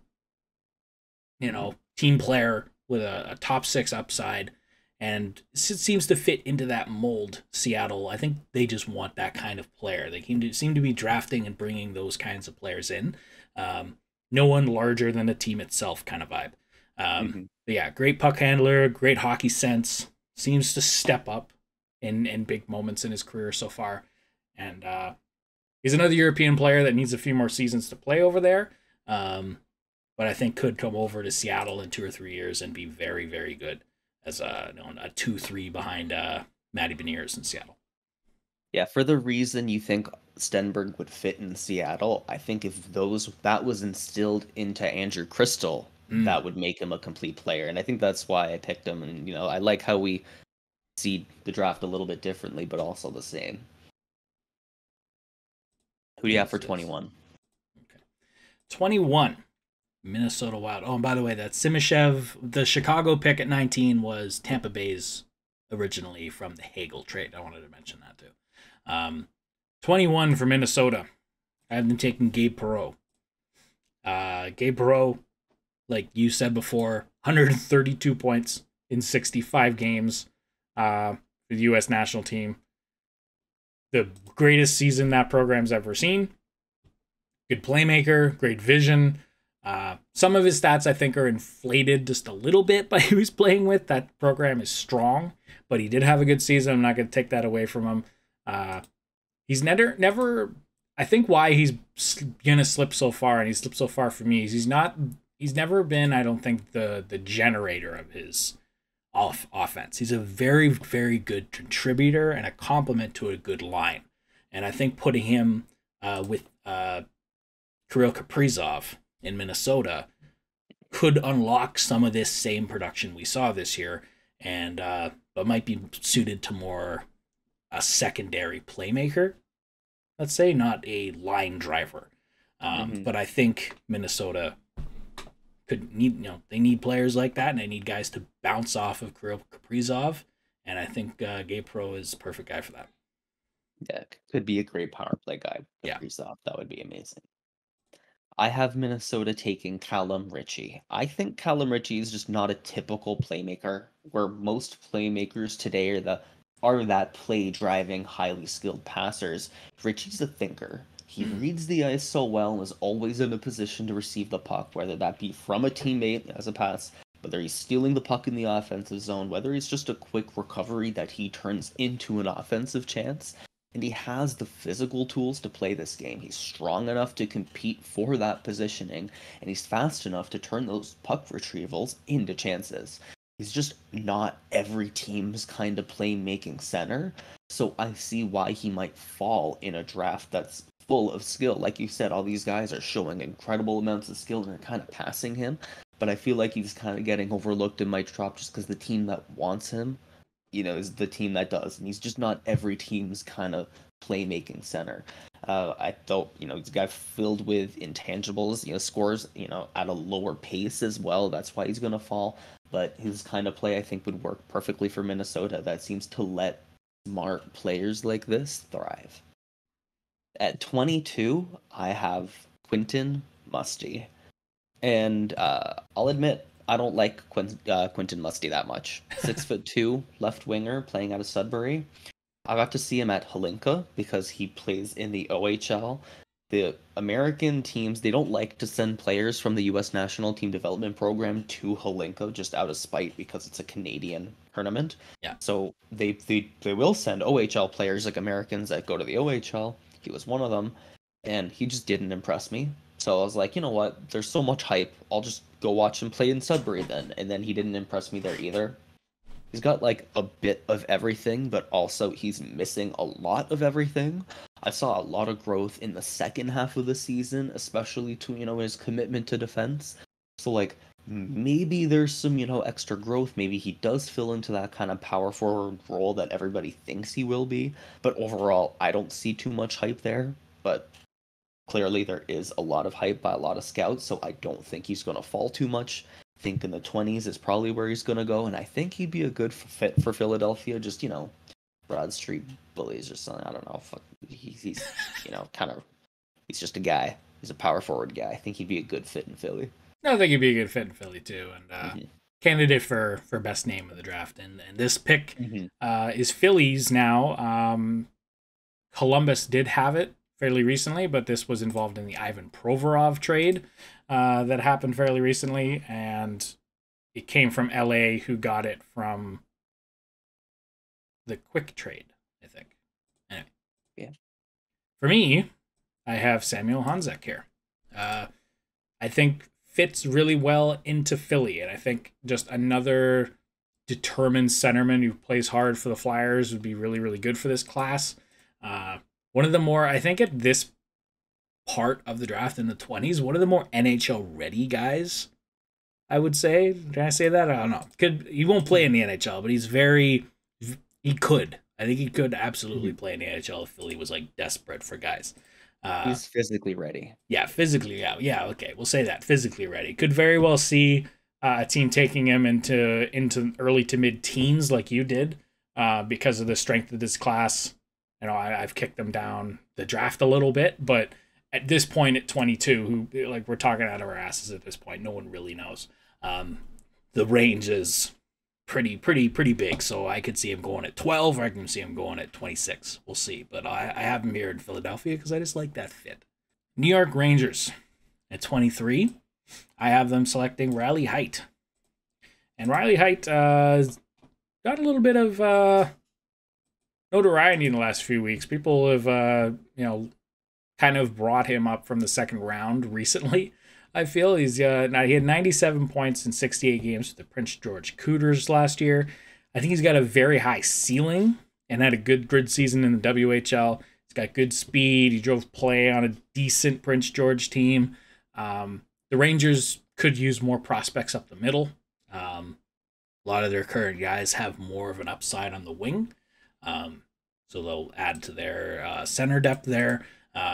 team player with a top 6 upside, and it seems to fit into that mold. Seattle, I think they just want that kind of player. They seem to be drafting and bringing those kinds of players in. No one larger than the team itself kind of vibe. But yeah, great puck handler, great hockey sense. Seems to step up in big moments in his career so far. And he's another European player that needs a few more seasons to play over there. But I think could come over to Seattle in 2 or 3 years and be very, very good as a 2-3 behind Matty Beniers in Seattle. Yeah, for the reason you think Stenberg would fit in Seattle, I think if that was instilled into Andrew Crystal, that would make him a complete player. And I think that's why I picked him. And, I like how we see the draft a little bit differently, but also the same. Who do you have for 21? Okay. 21, Minnesota Wild. Oh, and by the way, that Simashev, the Chicago pick at 19 was Tampa Bay's originally from the Hagel trade. I wanted to mention that too. 21 for Minnesota. I have them taking Gabe Perreault. Gabe Perreault, like you said before, 132 points in 65 games for the U.S. national team. The greatest season that program's ever seen. Good playmaker, great vision. Some of his stats, I think, are inflated just a little bit by who he's playing with. That program is strong, but he did have a good season. I'm not going to take that away from him. He's never. I think why he's gonna slip so far, and he's slipped so far for me, is he's never been, I don't think, the generator of his offense. He's a very, very good contributor and a complement to a good line. And I think putting him with Kirill Kaprizov in Minnesota could unlock some of this same production we saw this year, and but might be suited to more a secondary playmaker, let's say, not a line driver. But I think Minnesota could need, they need players like that, and they need guys to bounce off of Kirill Kaprizov, and I think Gabe Perreault is the perfect guy for that. Yeah, could be a great power play guy. Kaprizov, that would be amazing. I have Minnesota taking Callum Ritchie. I think Callum Ritchie is just not a typical playmaker, where most playmakers today are that play-driving, highly skilled passers. Ritchie's a thinker. He reads the ice so well and is always in a position to receive the puck, whether that be from a teammate as a pass, whether he's stealing the puck in the offensive zone, whether it's just a quick recovery that he turns into an offensive chance. And he has the physical tools to play this game. He's strong enough to compete for that positioning, and he's fast enough to turn those puck retrievals into chances. He's just not every team's kind of playmaking center, so I see why he might fall in a draft that's full of skill. Like you said, all these guys are showing incredible amounts of skill and are kind of passing him, but I feel like he's kind of getting overlooked and might drop just because the team that wants him, is the team that does, and he's just not every team's kind of playmaking center. I thought, he's a guy filled with intangibles, scores, at a lower pace as well. That's why he's going to fall. But his kind of play, I think, would work perfectly for Minnesota. That seems to let smart players like this thrive. At 22, I have Quentin Musty. And I'll admit, I don't like Quentin Musty that much. 6'2", left winger, playing out of Sudbury. I got to see him at Hlinka because he plays in the OHL. The American teams, they don't like to send players from the U.S. National Team Development Program to Hlinka just out of spite because it's a Canadian tournament. Yeah. So they will send OHL players, like Americans that go to the OHL. He was one of them, and he just didn't impress me. So I was like, you know what? There's so much hype. I'll just go watch him play in Sudbury then. And then he didn't impress me there either. He's got like a bit of everything, but also he's missing a lot of everything. I saw a lot of growth in the second half of the season, especially to, his commitment to defense. So like maybe there's some, extra growth. Maybe he does fill into that kind of power forward role that everybody thinks he will be. But overall, I don't see too much hype there. But clearly there is a lot of hype by a lot of scouts, so I don't think he's going to fall too much. I think in the 20s is probably where he's going to go, and I think he'd be a good fit for Philadelphia. Just, Broad Street Bullies or something. I don't know. He's kind of, he's just a guy. He's a power forward guy. I think he'd be a good fit in Philly. I think he'd be a good fit in Philly too, and candidate for best name of the draft. And this pick is Philly's now. Columbus did have it fairly recently, but this was involved in the Ivan Provorov trade that happened fairly recently, and it came from LA, who got it from the Quick trade, I think. Anyway. Yeah. For me, I have Samuel Honzek here. I think fits really well into Philly, and I think just another determined centerman who plays hard for the Flyers would be really, really good for this class. One of the more, I think at this part of the draft in the 20s, one of the more NHL ready guys, I would say. Can I say that? I don't know. He won't play in the NHL, but he could. I think he could absolutely play in the NHL if Philly was like desperate for guys. He's physically ready. Yeah, physically. Yeah, okay. We'll say that. Physically ready. Could very well see a team taking him into early to mid-teens like you did because of the strength of this class. I've kicked them down the draft a little bit, but at this point at 22, we're talking out of our asses at this point. No one really knows. The range is pretty big, so I could see him going at 12, or I can see him going at 26. We'll see, but I have him here in Philadelphia because I just like that fit. New York Rangers at 23, I have them selecting Riley Heidt, and Riley Heidt got a little bit of notoriety in the last few weeks. People have, kind of brought him up from the second round recently. I feel he had 97 points in 68 games for the Prince George Cougars last year. I think he's got a very high ceiling and had a good season in the WHL. He's got good speed. He drove play on a decent Prince George team. The Rangers could use more prospects up the middle. A lot of their current guys have more of an upside on the wing. So they'll add to their center depth there.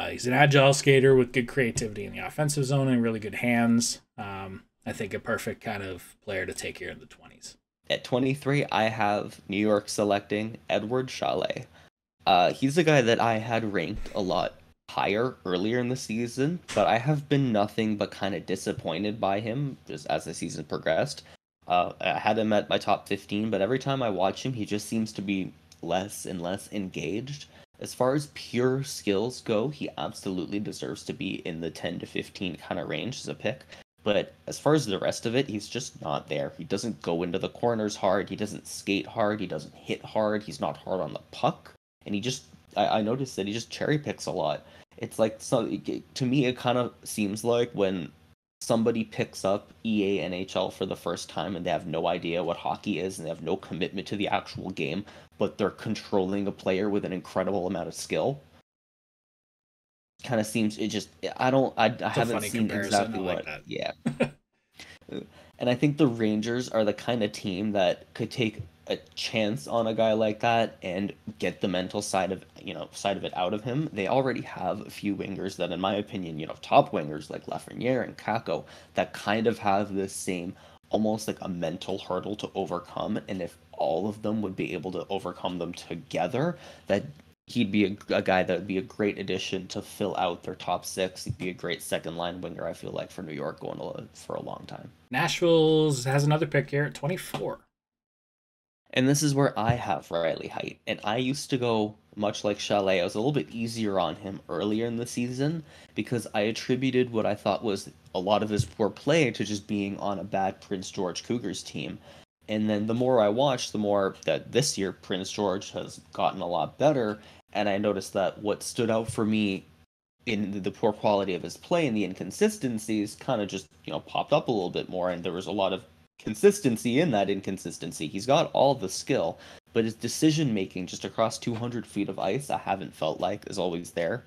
He's an agile skater with good creativity in the offensive zone and really good hands. I think a perfect kind of player to take here in the 20s. At 23, I have New York selecting Edward Chalet. He's a guy that I had ranked a lot higher earlier in the season, but I have been nothing but kind of disappointed by him just as the season progressed. I had him at my top 15, but every time I watch him, he just seems to be less and less engaged. As far as pure skills go, he absolutely deserves to be in the 10 to 15 kind of range as a pick. But as far as the rest of it, he's just not there. He doesn't go into the corners hard. He doesn't skate hard. He doesn't hit hard. He's not hard on the puck. And I noticed that he just cherry picks a lot. It's like, to me, it kind of seems like when somebody picks up EA NHL for the first time and they have no idea what hockey is and they have no commitment to the actual game, but they're controlling a player with an incredible amount of skill. Kind of seems I haven't seen exactly what. Like yeah. And I think the Rangers are the kind of team that could take a chance on a guy like that and get the mental side of it out of him. They already have a few wingers that, in my opinion, top wingers like Lafreniere and Kakko that kind of have this same almost like a mental hurdle to overcome. And if all of them would be able to overcome them together, that he'd be a guy that would be a great addition to fill out their top six. He'd be a great second line winger, I feel like, for New York going for a long time. Nashville has another pick here at 24. And this is where I have Riley Heidt. And I used to go, much like Chalet, I was a little bit easier on him earlier in the season because I attributed what I thought was a lot of his poor play to just being on a bad Prince George Cougars team. And then the more I watched, the more that this year Prince George has gotten a lot better. And I noticed that what stood out for me in the poor quality of his play and the inconsistencies kind of just, popped up a little bit more. And there was a lot of consistency in that inconsistency. He's got all the skill, but his decision making just across 200 feet of ice, I haven't felt like is always there.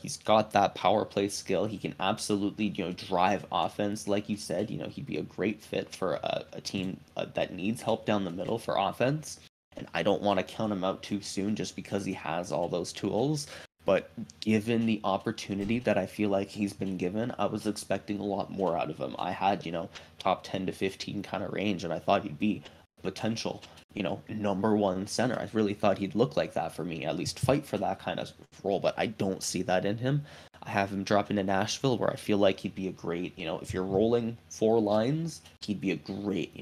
He's got that power play skill. He can absolutely, drive offense. Like you said, he'd be a great fit for a team that needs help down the middle for offense. And I don't want to count him out too soon just because he has all those tools. But given the opportunity that I feel like he's been given, I was expecting a lot more out of him. I had, top 10 to 15 kind of range, and I thought he'd be potential, number one center. I really thought he'd look like that for me, at least fight for that kind of role, but I don't see that in him. I have him drop into Nashville, where I feel like he'd be a great, if you're rolling 4 lines, he'd be a great,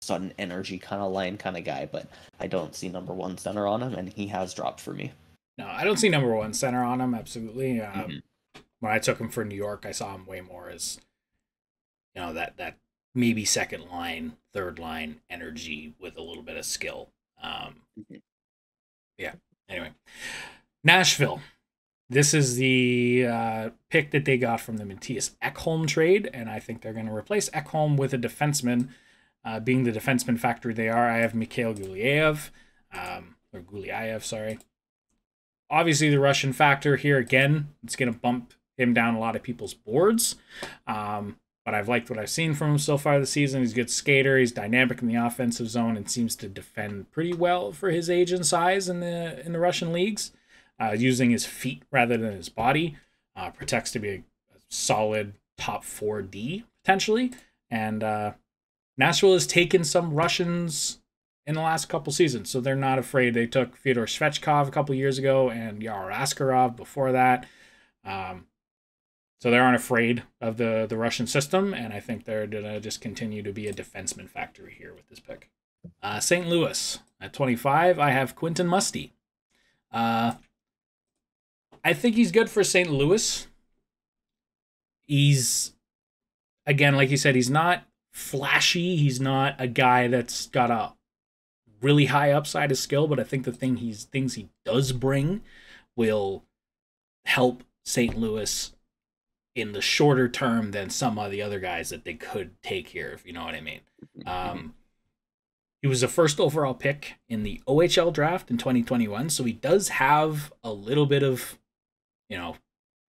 sudden energy kind of line kind of guy, but I don't see number one center on him, and he has dropped for me. No, I don't see number one center on him, absolutely. When I took him for New York, I saw him way more as, that maybe second line, third line energy with a little bit of skill. Yeah, anyway. Nashville. This is the pick that they got from the Matthias Ekholm trade, and I think they're going to replace Ekholm with a defenseman. Being the defenseman factory they are, I have Mikhail Gulyayev, sorry. Obviously, the Russian factor here, again, it's going to bump him down a lot of people's boards. But I've liked what I've seen from him so far this season. He's a good skater. He's dynamic in the offensive zone and seems to defend pretty well for his age and size in the Russian leagues, using his feet rather than his body. Protects to be a solid top 4D, potentially. And Nashville has taken some Russians in the last couple seasons, so they're not afraid. They took Fyodor Svechkov a couple years ago and Yar Askarov before that. So they aren't afraid of the Russian system, and I think they're going to just continue to be a defenseman factory here with this pick. St. Louis, at 25, I have Quentin Musty. I think he's good for St. Louis. He's, again, like you said, he's not flashy. He's not a guy that's got a really high upside of skill, but I think the things he does bring will help St. Louis in the shorter term than some of the other guys that they could take here, if you know what I mean. He was a first overall pick in the OHL draft in 2021, so he does have a little bit of,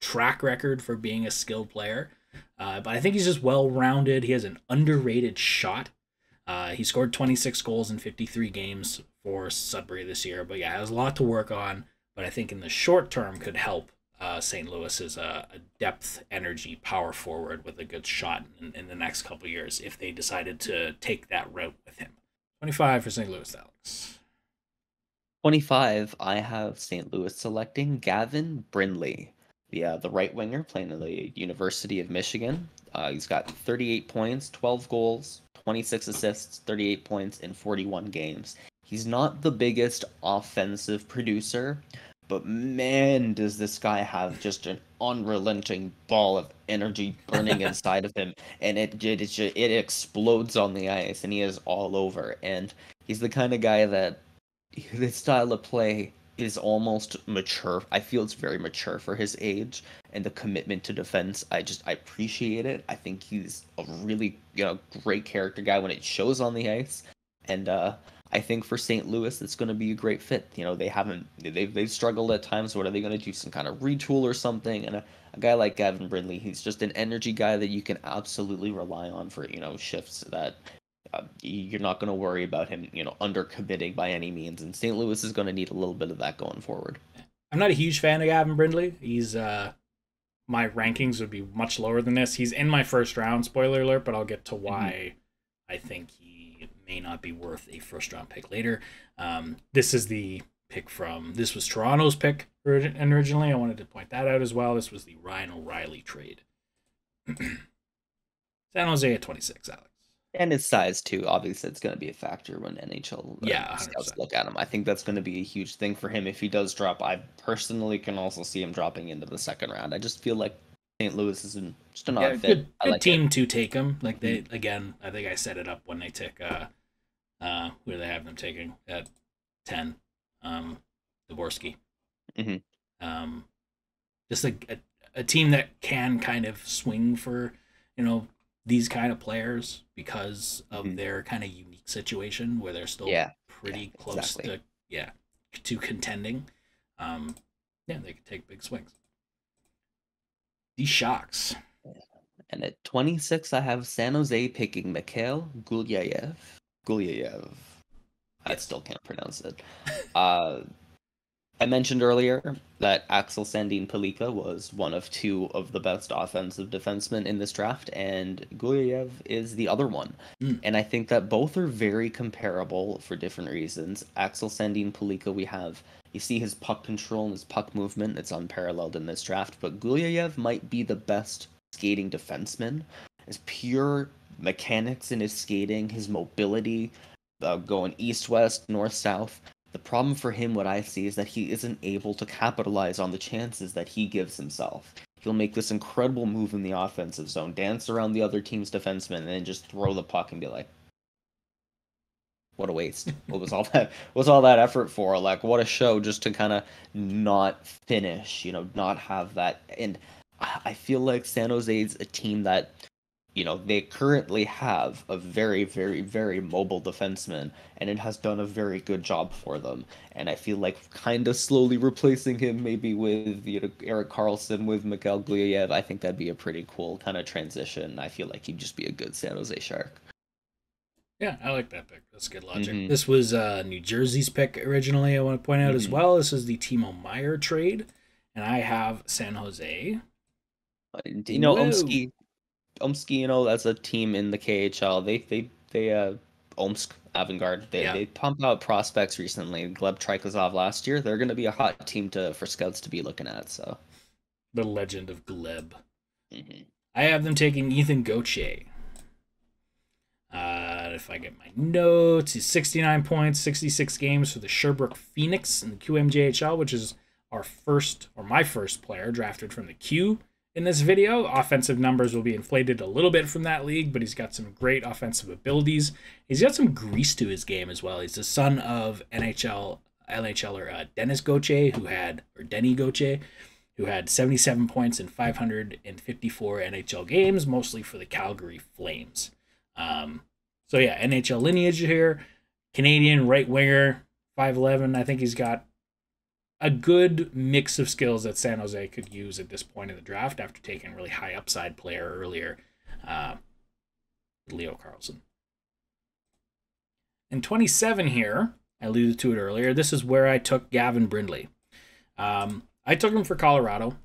track record for being a skilled player. But I think he's just well-rounded. He has an underrated shot. He scored 26 goals in 53 games for Sudbury this year. But yeah, has a lot to work on. But I think in the short term could help St. Louis as a depth, energy, power forward with a good shot in the next couple of years if they decided to take that route with him. 25 for St. Louis, Alex. 25, I have St. Louis selecting Gavin Brindley, the right winger playing at the University of Michigan. He's got 38 points, 12 goals, 26 assists, 38 points in 41 games. He's not the biggest offensive producer, but man, does this guy have just an unrelenting ball of energy burning inside of him, and it explodes on the ice, and he is all over. And he's the kind of guy that his style of play is almost mature. I feel it's very mature for his age, and the commitment to defense, I appreciate it. I think he's a really great character guy when it shows on the ice, and I think for St. Louis it's going to be a great fit. They've struggled at times. What are they going to do? Some kind of retool or something? And a guy like Gavin Brindley, he's just an energy guy that you can absolutely rely on for shifts that you're not going to worry about him, under committing by any means. And St. Louis is going to need a little bit of that going forward. I'm not a huge fan of Gavin Brindley. He's my rankings would be much lower than this. He's in my first round, spoiler alert, but I'll get to why I think he may not be worth a first round pick later. This is the pick this was Toronto's pick originally. I wanted to point that out as well. This was the Ryan O'Reilly trade. San Jose at 26, Alex. And his size too. Obviously, it's going to be a factor when NHL scouts look at him. I think that's going to be a huge thing for him if he does drop. I personally can also see him dropping into the second round. I just feel like St. Louis is just an odd fit. Good team to take him. Like they again, I think I set it up when they took who do they have them taking at 10? Dvorsky. Just like a team that can kind of swing for these kind of players because of their kind of unique situation where they're still pretty close to contending. They could take big swings. The Sharks. And at 26, I have San Jose picking Mikhail Gulyayev. I still can't pronounce it. I mentioned earlier that Axel Sandin-Pellikka was one of two of the best offensive defensemen in this draft, and Gulyayev is the other one. And I think that both are very comparable for different reasons. Axel Sandin-Pellikka, you see his puck control and his puck movement, it's unparalleled in this draft, but Gulyayev might be the best skating defenseman. His pure mechanics in his skating, his mobility, going east-west, north-south. The problem for him, what I see, is that he isn't able to capitalize on the chances that he gives himself. He'll make this incredible move in the offensive zone, dance around the other team's defenseman, and then just throw the puck and be like, what a waste. What was all that effort for? Like, what a show just to kind of not finish, not have that. And I feel like San Jose's a team that, they currently have a very, very, very mobile defenseman, and it has done a very good job for them. And I feel like kind of slowly replacing him maybe with Erik Karlsson, with Mikhail Gulyayev, I think that'd be a pretty cool kind of transition. I feel like he'd just be a good San Jose Shark. Yeah, I like that pick. That's good logic. This was New Jersey's pick originally, I want to point out as well. This is the Timo Meier trade, and I have San Jose. Omsk, that's a team in the KHL. They Omsk Avangard. They pump out prospects recently. Gleb Trikazov last year. They're going to be a hot team for scouts to be looking at. So, the legend of Gleb. I have them taking Ethan Gauthier. If I get my notes, he's 69 points, 66 games for the Sherbrooke Phoenix in the QMJHL, which is my first player drafted from the Q. In this video, offensive numbers will be inflated a little bit from that league, but he's got some great offensive abilities. He's got some grease to his game as well. He's the son of NHLer Dennis Gauthier, Denny Gauthier, who had 77 points in 554 NHL games, mostly for the Calgary Flames. NHL lineage here. Canadian right winger, 5'11". I think he's got a good mix of skills that San Jose could use at this point in the draft after taking a really high upside player earlier, Leo Carlsson. And 27 here, I alluded to it earlier, this is where I took Gavin Brindley. I took him for Colorado.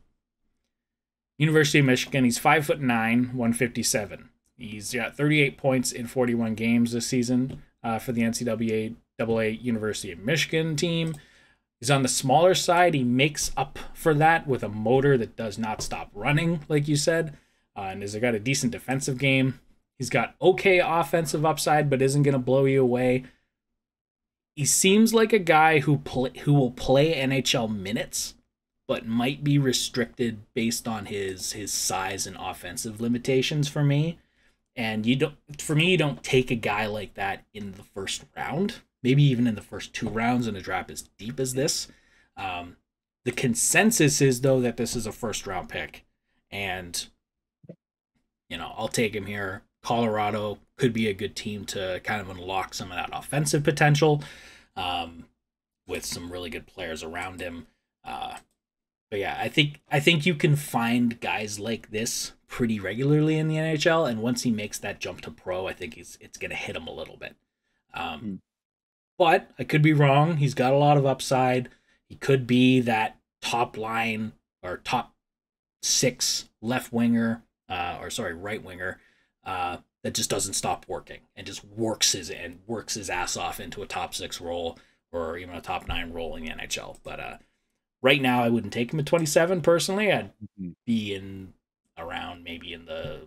University of Michigan, he's 5'9", 157. He's got 38 points in 41 games this season for the NCAA University of Michigan team. He's on the smaller side. He makes up for that with a motor that does not stop running, like you said. And he's got a decent defensive game. He's got okay offensive upside, but isn't going to blow you away. He seems like a guy who will play NHL minutes, but might be restricted based on his size and offensive limitations for me. And you don't take a guy like that in the first round. Maybe even in the first 2 rounds in a draft as deep as this. The consensus is, though, that this is a first-round pick. And, I'll take him here. Colorado could be a good team to kind of unlock some of that offensive potential with some really good players around him. But yeah, I think you can find guys like this pretty regularly in the NHL. And once he makes that jump to pro, I think it's going to hit him a little bit. But I could be wrong. He's got a lot of upside. He could be that top line or top 6 right winger that just doesn't stop working and just works his ass off into a top 6 role or even a top 9 role in the NHL. But right now, I wouldn't take him at 27 personally. I'd be around maybe in the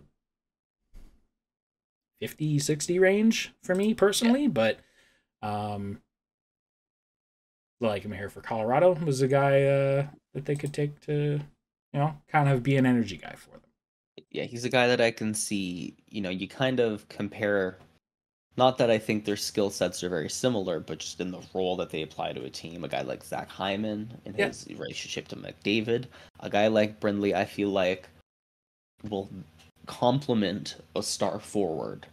50, 60 range for me personally, but like him here for Colorado was a guy that they could take to, kind of be an energy guy for them. Yeah, he's a guy that I can see, you kind of compare, not that I think their skill sets are very similar, but just in the role that they apply to a team. A guy like Zach Hyman and his relationship to McDavid. A guy like Brindley, I feel like will complement a star forward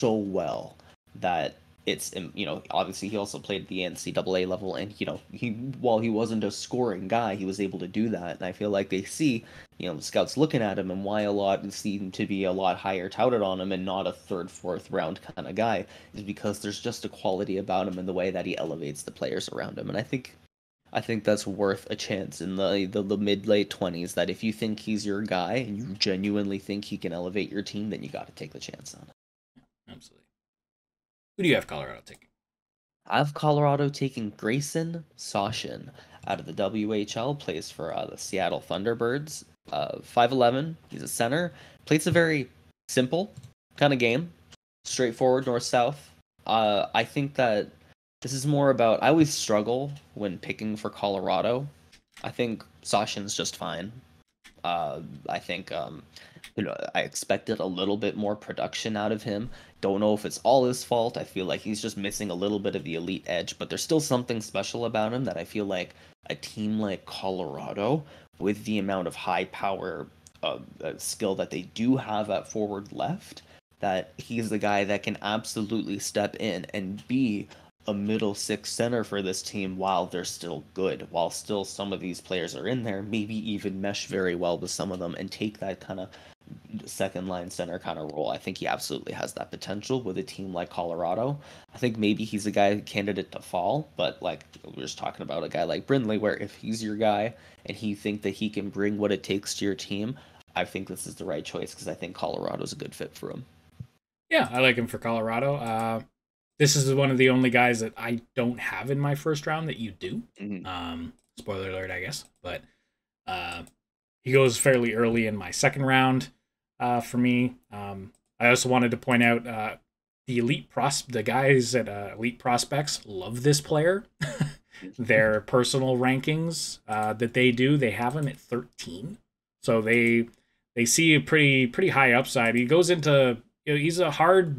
so well that it's, you know, obviously he also played the NCAA level, and, you know, while he wasn't a scoring guy, he was able to do that. And I feel like they see, you know, the scouts looking at him, and why a lot seem to be a lot higher touted on him and not a third, fourth round kind of guy is because there's just a quality about him in the way that he elevates the players around him. And I think that's worth a chance in the mid late 20s, that if you think he's your guy and you genuinely think he can elevate your team, then you got to take the chance on it. Absolutely. Who do you have Colorado taking? I have Colorado taking Grayson Sawshin out of the WHL, plays for the Seattle Thunderbirds. 5'11", he's a center, plays a very simple kind of game, straightforward north-south. I think that this is more about, I always struggle when picking for Colorado. I think Sawshin's just fine. I think you know, I expected a little bit more production out of him. Don't know if it's all his fault. I feel like he's just missing a little bit of the elite edge, but there's still something special about him that I feel like a team like Colorado, with the amount of high power skill that they do have at forward left, that he's the guy that can absolutely step in and be a middle six center for this team while they're still good, while still some of these players are in there, maybe even mesh very well with some of them and take that kind of second line center kind of role. I think he absolutely has that potential with a team like Colorado. I think maybe he's a guy candidate to fall, but like we were just talking about a guy like Brindley, where if he's your guy and you think that he can bring what it takes to your team, I think this is the right choice, because I think Colorado's a good fit for him. Yeah, I like him for Colorado. This is one of the only guys that I don't have in my first round that you do. Mm-hmm. Spoiler alert, I guess. But he goes fairly early in my second round for me. I also wanted to point out the guys at Elite Prospects love this player. Their personal rankings that they do, they have him at 13. So they see a pretty high upside. He goes into, you know,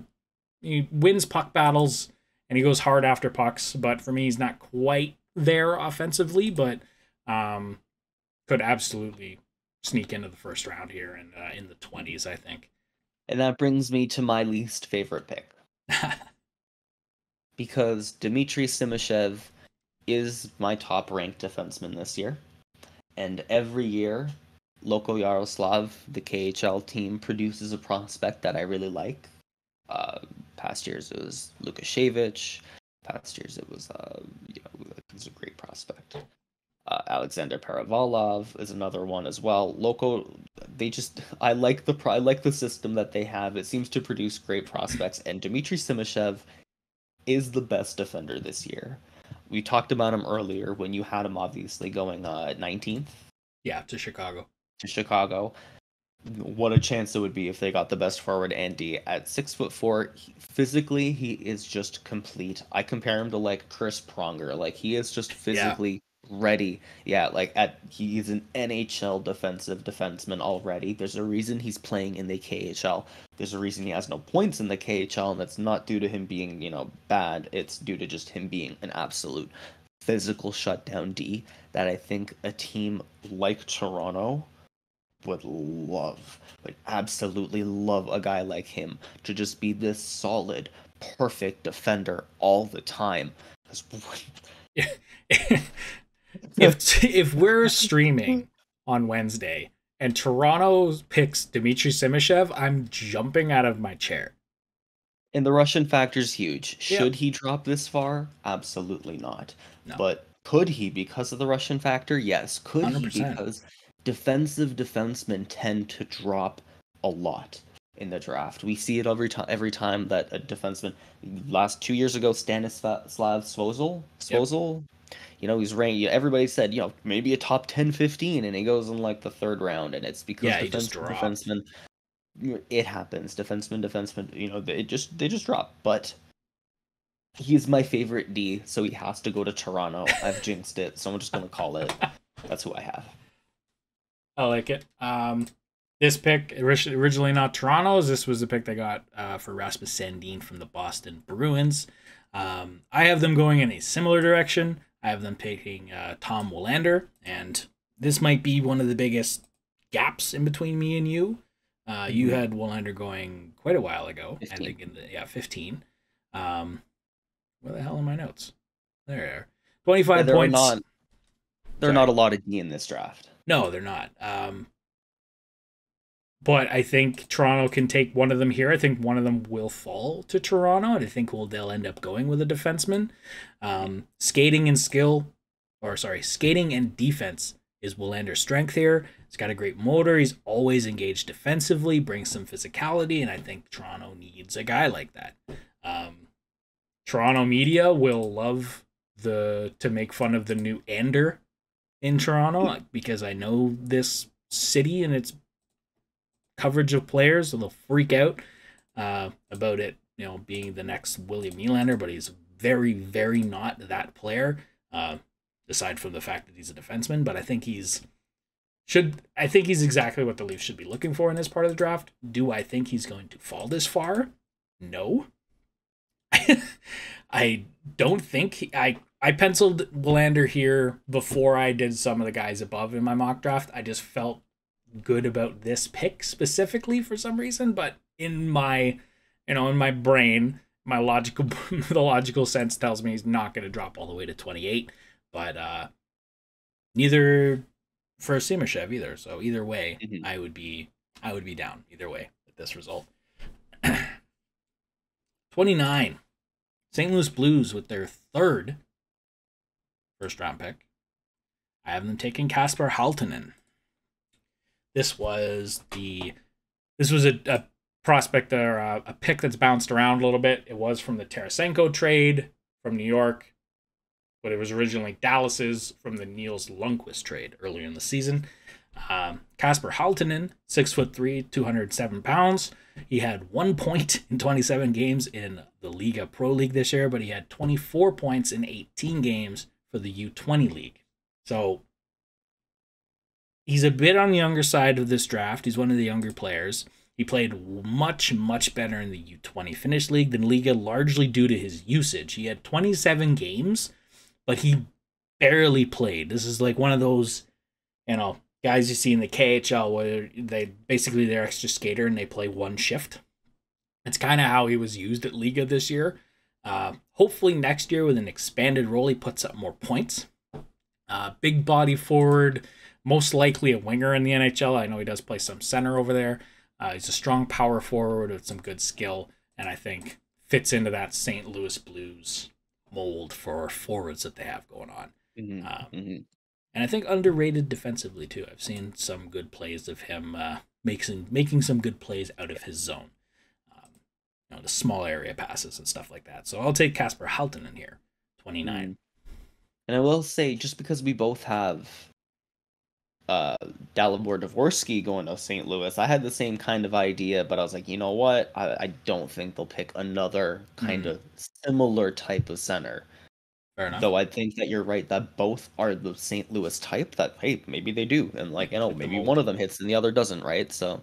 he wins puck battles and he goes hard after pucks, but for me he's not quite there offensively, but could absolutely sneak into the first round here and in the 20s, I think. And that brings me to my least favorite pick. Because Dmitry Simashev is my top ranked defenseman this year. And every year, Loko Yaroslav, the KHL team, produces a prospect that I really like. Past years it was Lukashevich. Past years it was he's a great prospect. Alexander Paravalov is another one as well. Loko, I like the system that they have. It seems to produce great prospects, and Dmitry Simashev is the best defender this year. We talked about him earlier when you had him obviously going 19th. Yeah, to Chicago. What a chance it would be if they got the best forward Andy at 6'4". Physically, he is just complete. I compare him to like Chris Pronger. Like, he is just physically ready. Yeah, like he's an NHL defensive defenseman already. There's a reason he's playing in the KHL. There's a reason he has no points in the KHL, and that's not due to him being, you know, bad. It's due to just him being an absolute physical shutdown D that I think a team like Toronto would absolutely love a guy like him to just be this solid, perfect defender all the time. If we're streaming on Wednesday and Toronto picks Dmitry Simashev, I'm jumping out of my chair. And the Russian factor is huge. Should he drop this far? Absolutely not. No. But could he because of the Russian factor? Yes. Could 100%. He because defensive defensemen tend to drop a lot in the draft. We see it every time that a defenseman. Last 2 years ago, Stanislav Svozil, you know, he's ranked. Everybody said, you know, maybe a top 10, 15, and he goes in like the third round, and it's because defensemen. It happens. Defensemen. You know, they just drop. But he's my favorite D, so he has to go to Toronto. I've jinxed it, so I'm just gonna call it. That's who I have. I like it. This pick, originally not Toronto's. This was the pick they got for Rasmus Sandin from the Boston Bruins. I have them going in a similar direction. I have them picking Tom Willander, and this might be one of the biggest gaps in between me and you. You had Willander going quite a while ago. 15. I think 15. Where the hell are my notes? There they are. 25 points. There are not a lot of D in this draft. No, they're not. But I think Toronto can take one of them here. I think one of them will fall to Toronto, and I think they'll end up going with a defenseman. Skating and defense is Willander's strength here. He's got a great motor. He's always engaged defensively, brings some physicality, and I think Toronto needs a guy like that. Toronto media will love to make fun of the new Ander in Toronto because I know this city and its coverage of players, so they'll freak out about it, being the next William Nylander, but he's very, very not that player. Aside from the fact that he's a defenseman, but I think he's exactly what the Leafs should be looking for in this part of the draft. Do I think he's going to fall this far? No. I don't think I penciled Willander here before I did some of the guys above in my mock draft. I just felt good about this pick specifically for some reason, but in my brain, the logical sense tells me he's not going to drop all the way to 28, but neither for Simashev either. So either way, I would be down either way with this result. 29, St. Louis Blues with their third first round pick. I have them taking Kasper Halttunen. This was a prospect or a pick that's bounced around a little bit. It was from the Tarasenko trade from New York, but it was originally Dallas's from the Niels Lundqvist trade earlier in the season. Kasper Halttunen, 6'3", 207 pounds. He had 1 point in 27 games in the Liga Pro League this year, but he had 24 points in 18 games for the U20 League. So he's a bit on the younger side of this draft. He's one of the younger players. He played much, much better in the U20 Finnish League than Liga, largely due to his usage. He had 27 games, but he barely played. This is like one of those, guys you see in the KHL where they're extra skater and they play one shift. It's kind of how he was used at Liga this year. Hopefully next year with an expanded role, he puts up more points. Big body forward, most likely a winger in the NHL. I know he does play some center over there. He's a strong power forward with some good skill, and I think fits into that St. Louis Blues mold for forwards that they have going on. And I think underrated defensively too. I've seen some good plays of him making some good plays out of his zone. The small area passes and stuff like that. So I'll take Kasper Halttunen here, 29. And I will say, just because we both have Dalibor Dvorsky going to St. Louis, I had the same kind of idea, but I was like, you know what? I don't think they'll pick another kind of similar type of center. Fair enough. Though I think that you're right that both are the St. Louis type that, hey, maybe they do. And maybe one of them hits and the other doesn't, right? So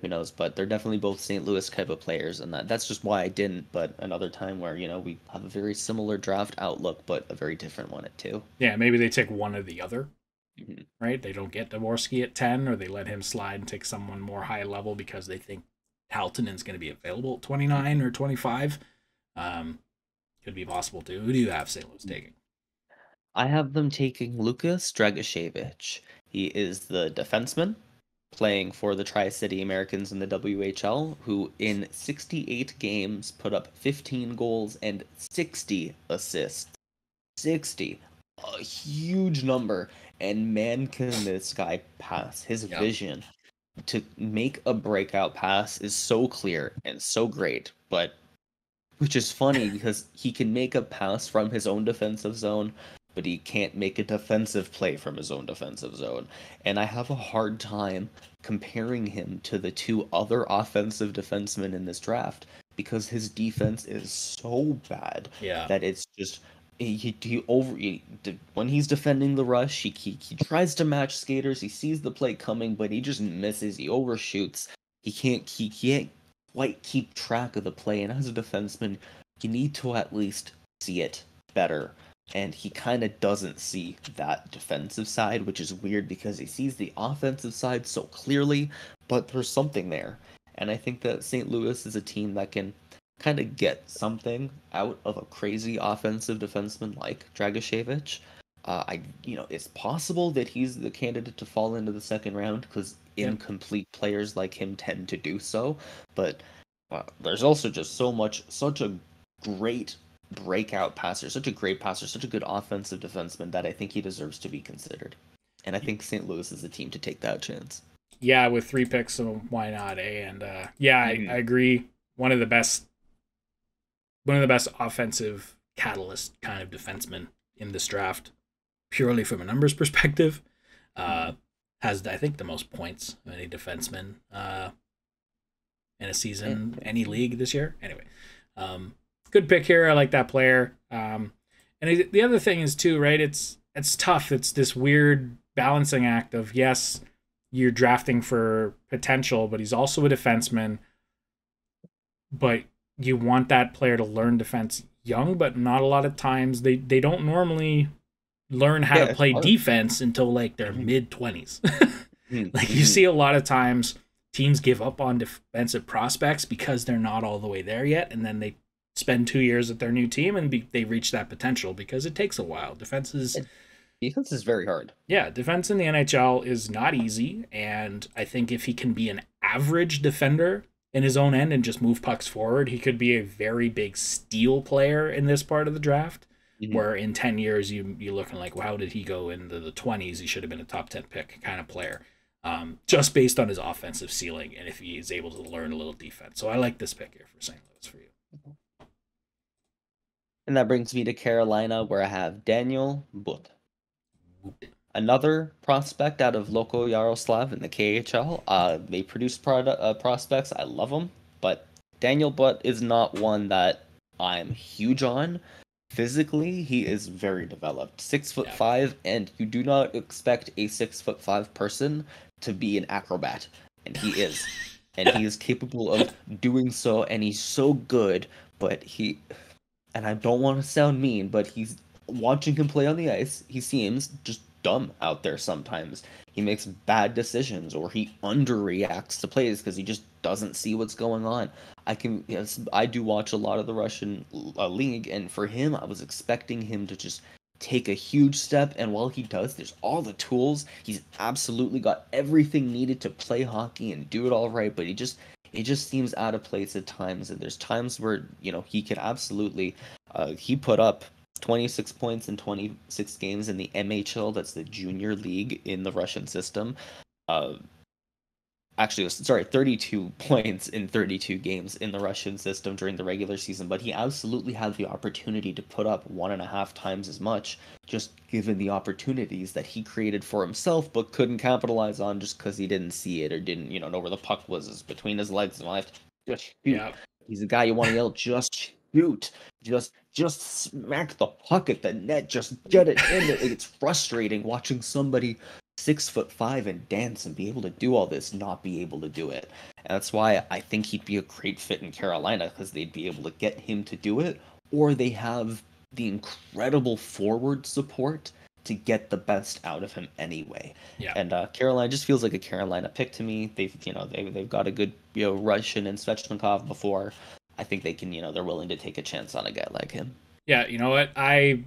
who knows? But they're definitely both St. Louis type of players, and that's just why I didn't. But another time where, we have a very similar draft outlook, but a very different one at 2. Yeah, maybe they take one or the other, right? They don't get Dvorsky at 10, or they let him slide and take someone more high level because they think Halttunen's going to be available at 29 or 25. Could be possible too. Who do you have St. Louis taking? I have them taking Lukas Dragashevich. He is the defenseman playing for the Tri-City Americans in the WHL, who in 68 games put up 15 goals and 60 assists. 60. A huge number. And man, can this guy pass. His vision to make a breakout pass is so clear and so great, but which is funny because he can make a pass from his own defensive zone, but he can't make a defensive play from his own defensive zone. And I have a hard time comparing him to the 2 other offensive defensemen in this draft because his defense is so bad that it's just when he's defending the rush, he tries to match skaters. He sees the play coming, but he just misses. He overshoots. He can't quite keep track of the play. And as a defenseman, you need to at least see it better And he kind of doesn't see that defensive side, which is weird because he sees the offensive side so clearly, but there's something there. And I think that St. Louis is a team that can kind of get something out of a crazy offensive defenseman like Dragicevic. It's possible that he's the candidate to fall into the second round because incomplete players like him tend to do so. But there's also just such a great breakout passer, such a great passer, such a good offensive defenseman that I think he deserves to be considered. And I think St. Louis is the team to take that chance. Yeah, with 3 picks, so why not, eh? And I agree. One of the best offensive catalyst kind of defensemen in this draft, purely from a numbers perspective. Has, I think, the most points of any defenseman in a season, any league this year. Anyway, good pick here. I like that player. And the other thing is too, right? It's tough. It's this weird balancing act of, yes, you're drafting for potential, but he's also a defenseman. But you want that player to learn defense young, but not a lot of times they don't normally learn how to play defense until like their mid-20s. Like you see a lot of times teams give up on defensive prospects because they're not all the way there yet, and then they spend 2 years at their new team and they reach that potential because it takes a while. Defense is very hard. Yeah, defense in the NHL is not easy, and I think if he can be an average defender in his own end and just move pucks forward, he could be a very big steal player in this part of the draft. Where in 10 years you're looking like, well, how did he go into the 20s? He should have been a top 10 pick kind of player, just based on his offensive ceiling and if he is able to learn a little defense. So I like this pick here for St. Louis for you. And that brings me to Carolina, where I have Daniel Butt. Another prospect out of Loko Yaroslav in the KHL. They produce prospects. I love them. But Daniel Butt is not one that I'm huge on. Physically, he is very developed. 6'5", and you do not expect a 6'5" person to be an acrobat. And he is. And he is capable of doing so, and he's so good, but and I don't want to sound mean, but he's watching him play on the ice, he seems just dumb out there sometimes. He makes bad decisions, or he underreacts to plays because he just doesn't see what's going on. I do watch a lot of the Russian league, and for him, I was expecting him to just take a huge step, and while he does, there's all the tools. He's absolutely got everything needed to play hockey and do it all right, but it just seems out of place at times, and there's times where, he could absolutely, he put up 26 points in 26 games in the MHL, that's the junior league in the Russian system. 32 points in 32 games in the Russian system during the regular season, but he absolutely had the opportunity to put up 1.5 times as much, just given the opportunities that he created for himself, but couldn't capitalize on just because he didn't see it or didn't, know where the puck was between his legs and left. Just shoot. Yeah. He's a guy you want to yell, just shoot. Just smack the puck at the net. Just get it in there. It's frustrating watching somebody 6'5" and dance and be able to do all this, not be able to do it. And that's why I think he'd be a great fit in Carolina, because they'd be able to get him to do it, or they have the incredible forward support to get the best out of him anyway. Yeah. And Carolina just feels like a Carolina pick to me. They've got a good Russian and Svechnikov before. I think they can, they're willing to take a chance on a guy like him. Yeah, you know what? I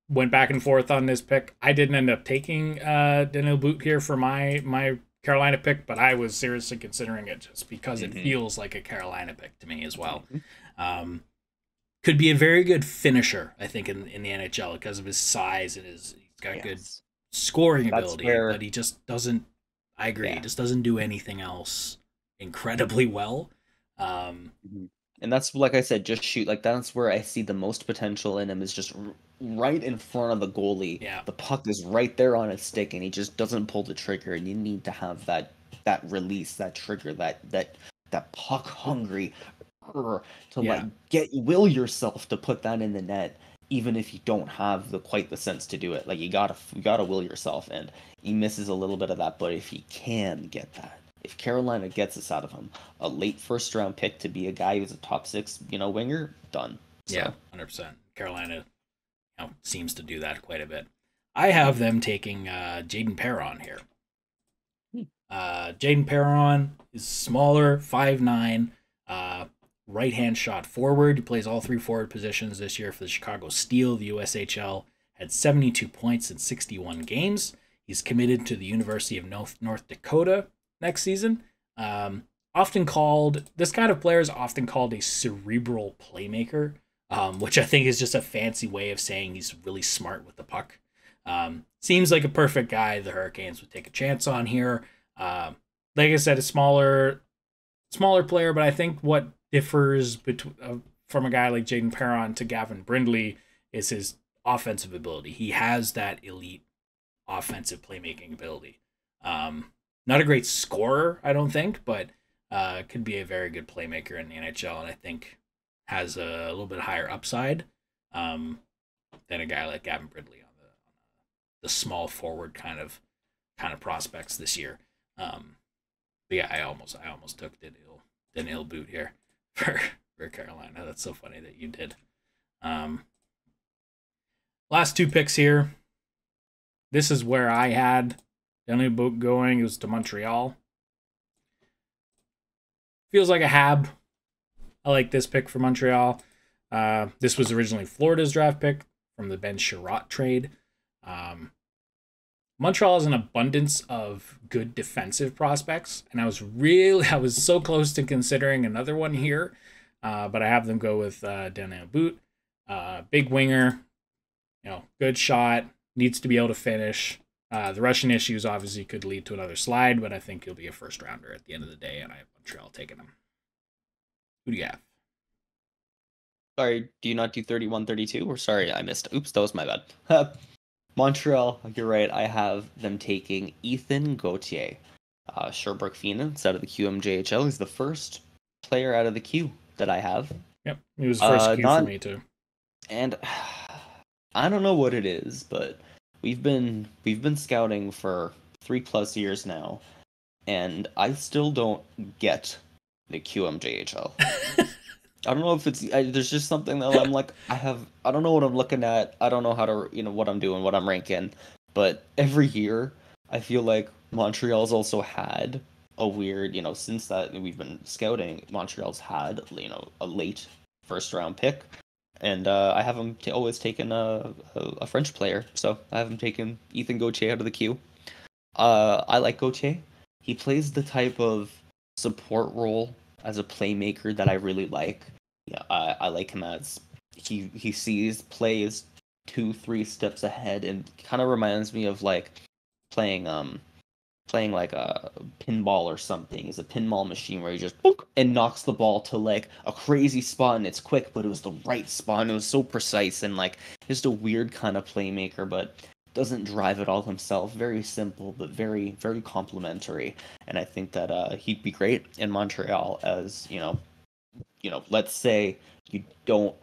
went back and forth on this pick. I didn't end up taking Daniel Butt here for my Carolina pick, but I was seriously considering it just because it feels like a Carolina pick to me as well. Could be a very good finisher, I think, in the NHL because of his size and he's got good scoring ability, but he just doesn't. I agree. He just doesn't do anything else incredibly well. And that's, like I said, just shoot. Like, that's where I see the most potential in him, is just right in front of the goalie. Yeah. The puck is right there on his stick, and he just doesn't pull the trigger. And you need to have that release, that trigger, that puck hungry to will yourself to put that in the net, even if you don't have quite the sense to do it. Like, you gotta will yourself, and he misses a little bit of that. But if he can get that, if Carolina gets this out of him, a late first-round pick to be a guy who's a top 6, winger, done. So. Yeah, 100%. Carolina seems to do that quite a bit. I have them taking Jaden Perron here. Jaden Perron is smaller, 5'9", right-hand shot forward. He plays all 3 forward positions this year for the Chicago Steel, the USHL. Had 72 points in 61 games. He's committed to the University of North Dakota next season. This kind of player is often called a cerebral playmaker, which I think is just a fancy way of saying he's really smart with the puck. Seems like a perfect guy the Hurricanes would take a chance on here. Like I said, a smaller player, but I think what differs from a guy like Jaden Perron to Gavin Brindley is his offensive ability. He has that elite offensive playmaking ability. Not a great scorer, I don't think, but could be a very good playmaker in the NHL, and I think has a little bit higher upside than a guy like Gavin Brindley on the small forward kind of prospects this year. But yeah, I almost took Daniil Boot here for Carolina. That's so funny that you did. Last 2 picks here. This is where I had Daniil Boot going. It was to Montreal. Feels like a hab. I like this pick for Montreal. This was originally Florida's draft pick from the Ben Sherratt trade. Montreal has an abundance of good defensive prospects, and I was so close to considering another one here, but I have them go with Daniil Boot. Big winger, good shot, needs to be able to finish. The Russian issues obviously could lead to another slide, but I think he'll be a first rounder at the end of the day, and I have Montreal taking him. Who do you have? Sorry, do you not do 31, 32? Or sorry, I missed. Oops, that was my bad. Montreal, you're right. I have them taking Ethan Gauthier. Sherbrooke Phoenix out of the QMJHL. He's the first player out of the queue that I have. Yep, he was the first queue for me too. And I don't know what it is, but we've been scouting for 3+ years now, and I still don't get the QMJHL. I don't know if it's there's just something that I'm like I don't know what I'm looking at. I don't know how to what I'm doing, what I'm ranking. But every year I feel like Montreal's also had a weird, since that we've been scouting, Montreal's had a late first round pick, and I have them always taken a French player. So I have them taken Ethan Gauthier out of the queue. I like Gauthier. He plays the type of support role as a playmaker that I really like. Yeah, I like him as he sees plays 2-3 steps ahead, and kind of reminds me of like playing like a pinball or something. It's a pinball machine where he just and knocks the ball to like a crazy spot, and it's quick, but it was the right spot, and it was so precise, and like just a weird kind of playmaker, but doesn't drive it all himself. Very simple, but very, very complimentary. And I think that he'd be great in Montreal as, let's say you don't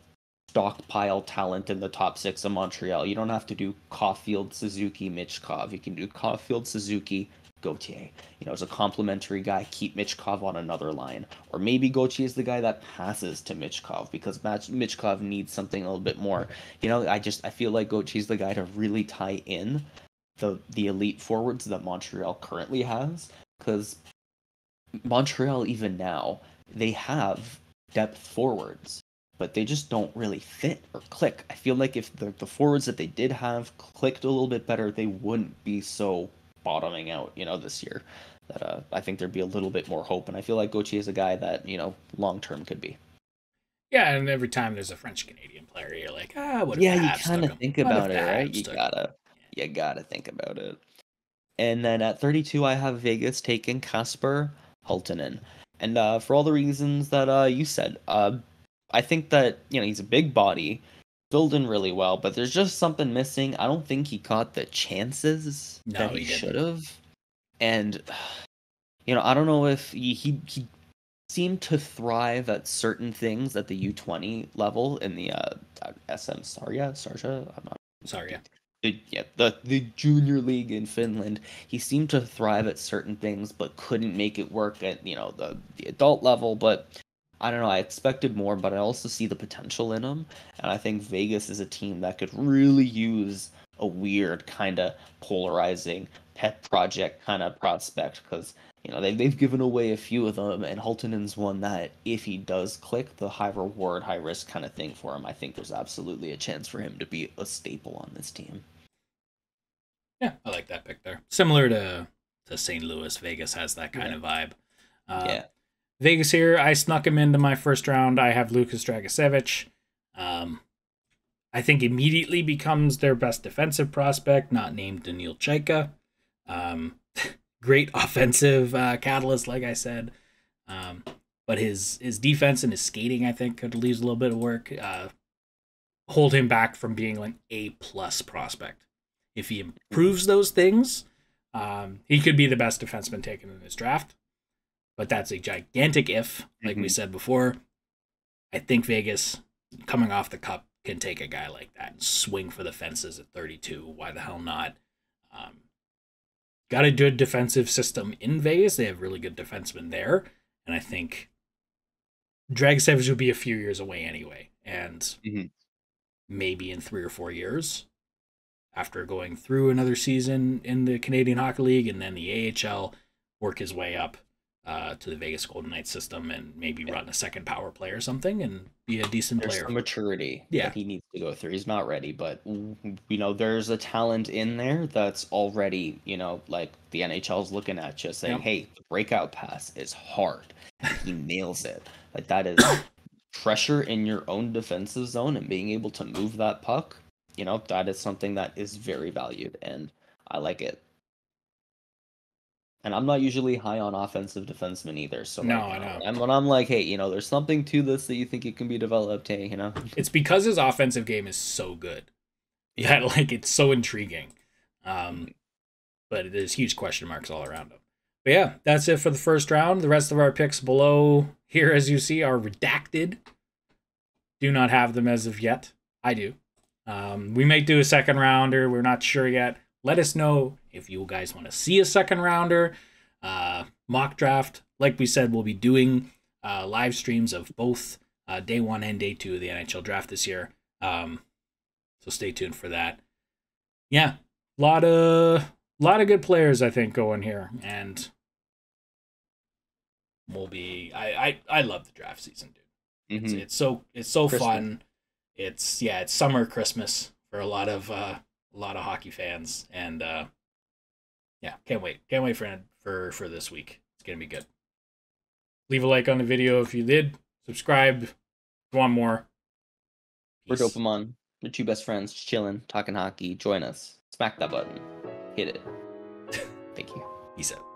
stockpile talent in the top 6 of Montreal. You don't have to do Caulfield, Suzuki, Michkov. You can do Caulfield, Suzuki, Gauthier. As a complimentary guy, keep Michkov on another line. Or maybe Gauthier is the guy that passes to Michkov because Michkov needs something a little bit more. I feel like Gauthier is the guy to really tie in the elite forwards that Montreal currently has. Because Montreal, even now, they have depth forwards, but they just don't really fit or click. I feel like if the forwards that they did have clicked a little bit better, they wouldn't be so bottoming out, this year. That I think there'd be a little bit more hope, and I feel like Gauthier is a guy that long term could be. Yeah, and every time there's a French Canadian player, you're like, what? Yeah, you kind of think about it, right? You gotta think about it. And then at 32, I have Vegas taking Kasper Hultinen, and for all the reasons that you said, I think that he's a big body, filled in really well, but there's just something missing. I don't think he got the chances that he should have. And I don't know if he seemed to thrive at certain things at the U20 level in the SM Sarja. I'm not sorry. The junior league in Finland. He seemed to thrive at certain things, but couldn't make it work at the adult level. But I don't know, I expected more, but I also see the potential in him. And I think Vegas is a team that could really use a weird kind of polarizing pet project kind of prospect, because they've given away a few of them, and Hultinen's one that if he does click, the high reward, high risk kind of thing for him, I think there's absolutely a chance for him to be a staple on this team. Yeah, I like that pick there. Similar to St. Louis, Vegas has that kind of vibe. Yeah. Vegas here, I snuck him into my first round. I have Lukas Dragicevic. I think immediately becomes their best defensive prospect, not named Daniil Chaika. Great offensive catalyst, like I said. But his defense and his skating, I think, could leave a little bit of work. Hold him back from being like A+ prospect. If he improves those things, he could be the best defenseman taken in this draft. But that's a gigantic if, like we said before. I think Vegas, coming off the cup, can take a guy like that and swing for the fences at 32. Why the hell not? Got a good defensive system in Vegas. They have really good defensemen there. And I think Dragicevic will be a few years away anyway. And maybe in 3 or 4 years, after going through another season in the Canadian Hockey League and then the AHL, work his way up to the Vegas Golden Knights system and maybe run a second power play or something and be a decent player. Some maturity that he needs to go through. He's not ready, but there's a talent in there that's already, like the NHL's looking at you saying, hey, the breakout pass is hard. He nails it. Like, that is pressure in your own defensive zone, and being able to move that puck, that is something that is very valued, and I like it. And I'm not usually high on offensive defensemen either. So I know. And when I'm like, hey, there's something to this that you think it can be developed, hey, It's because his offensive game is so good. Yeah, like, it's so intriguing. But there's huge question marks all around him. But yeah, that's it for the first round. The rest of our picks below here, as you see, are redacted. Do not have them as of yet. I do. We might do a second rounder. We're not sure yet. Let us know if you guys want to see a second rounder, mock draft. Like we said, we'll be doing live streams of both day 1 and day 2 of the NHL draft this year. So stay tuned for that. Yeah, a lot of good players, I think, going here, and we'll be. I love the draft season, dude. It's so fun. It's summer Christmas for a lot of hockey fans, and can't wait for this week. It's gonna be good. Leave a like on the video if you did. Subscribe if you want more. We're Dopamon. We're 2 best friends chilling, talking hockey. Join us. Smack that button. Hit it. Thank you. Peace out.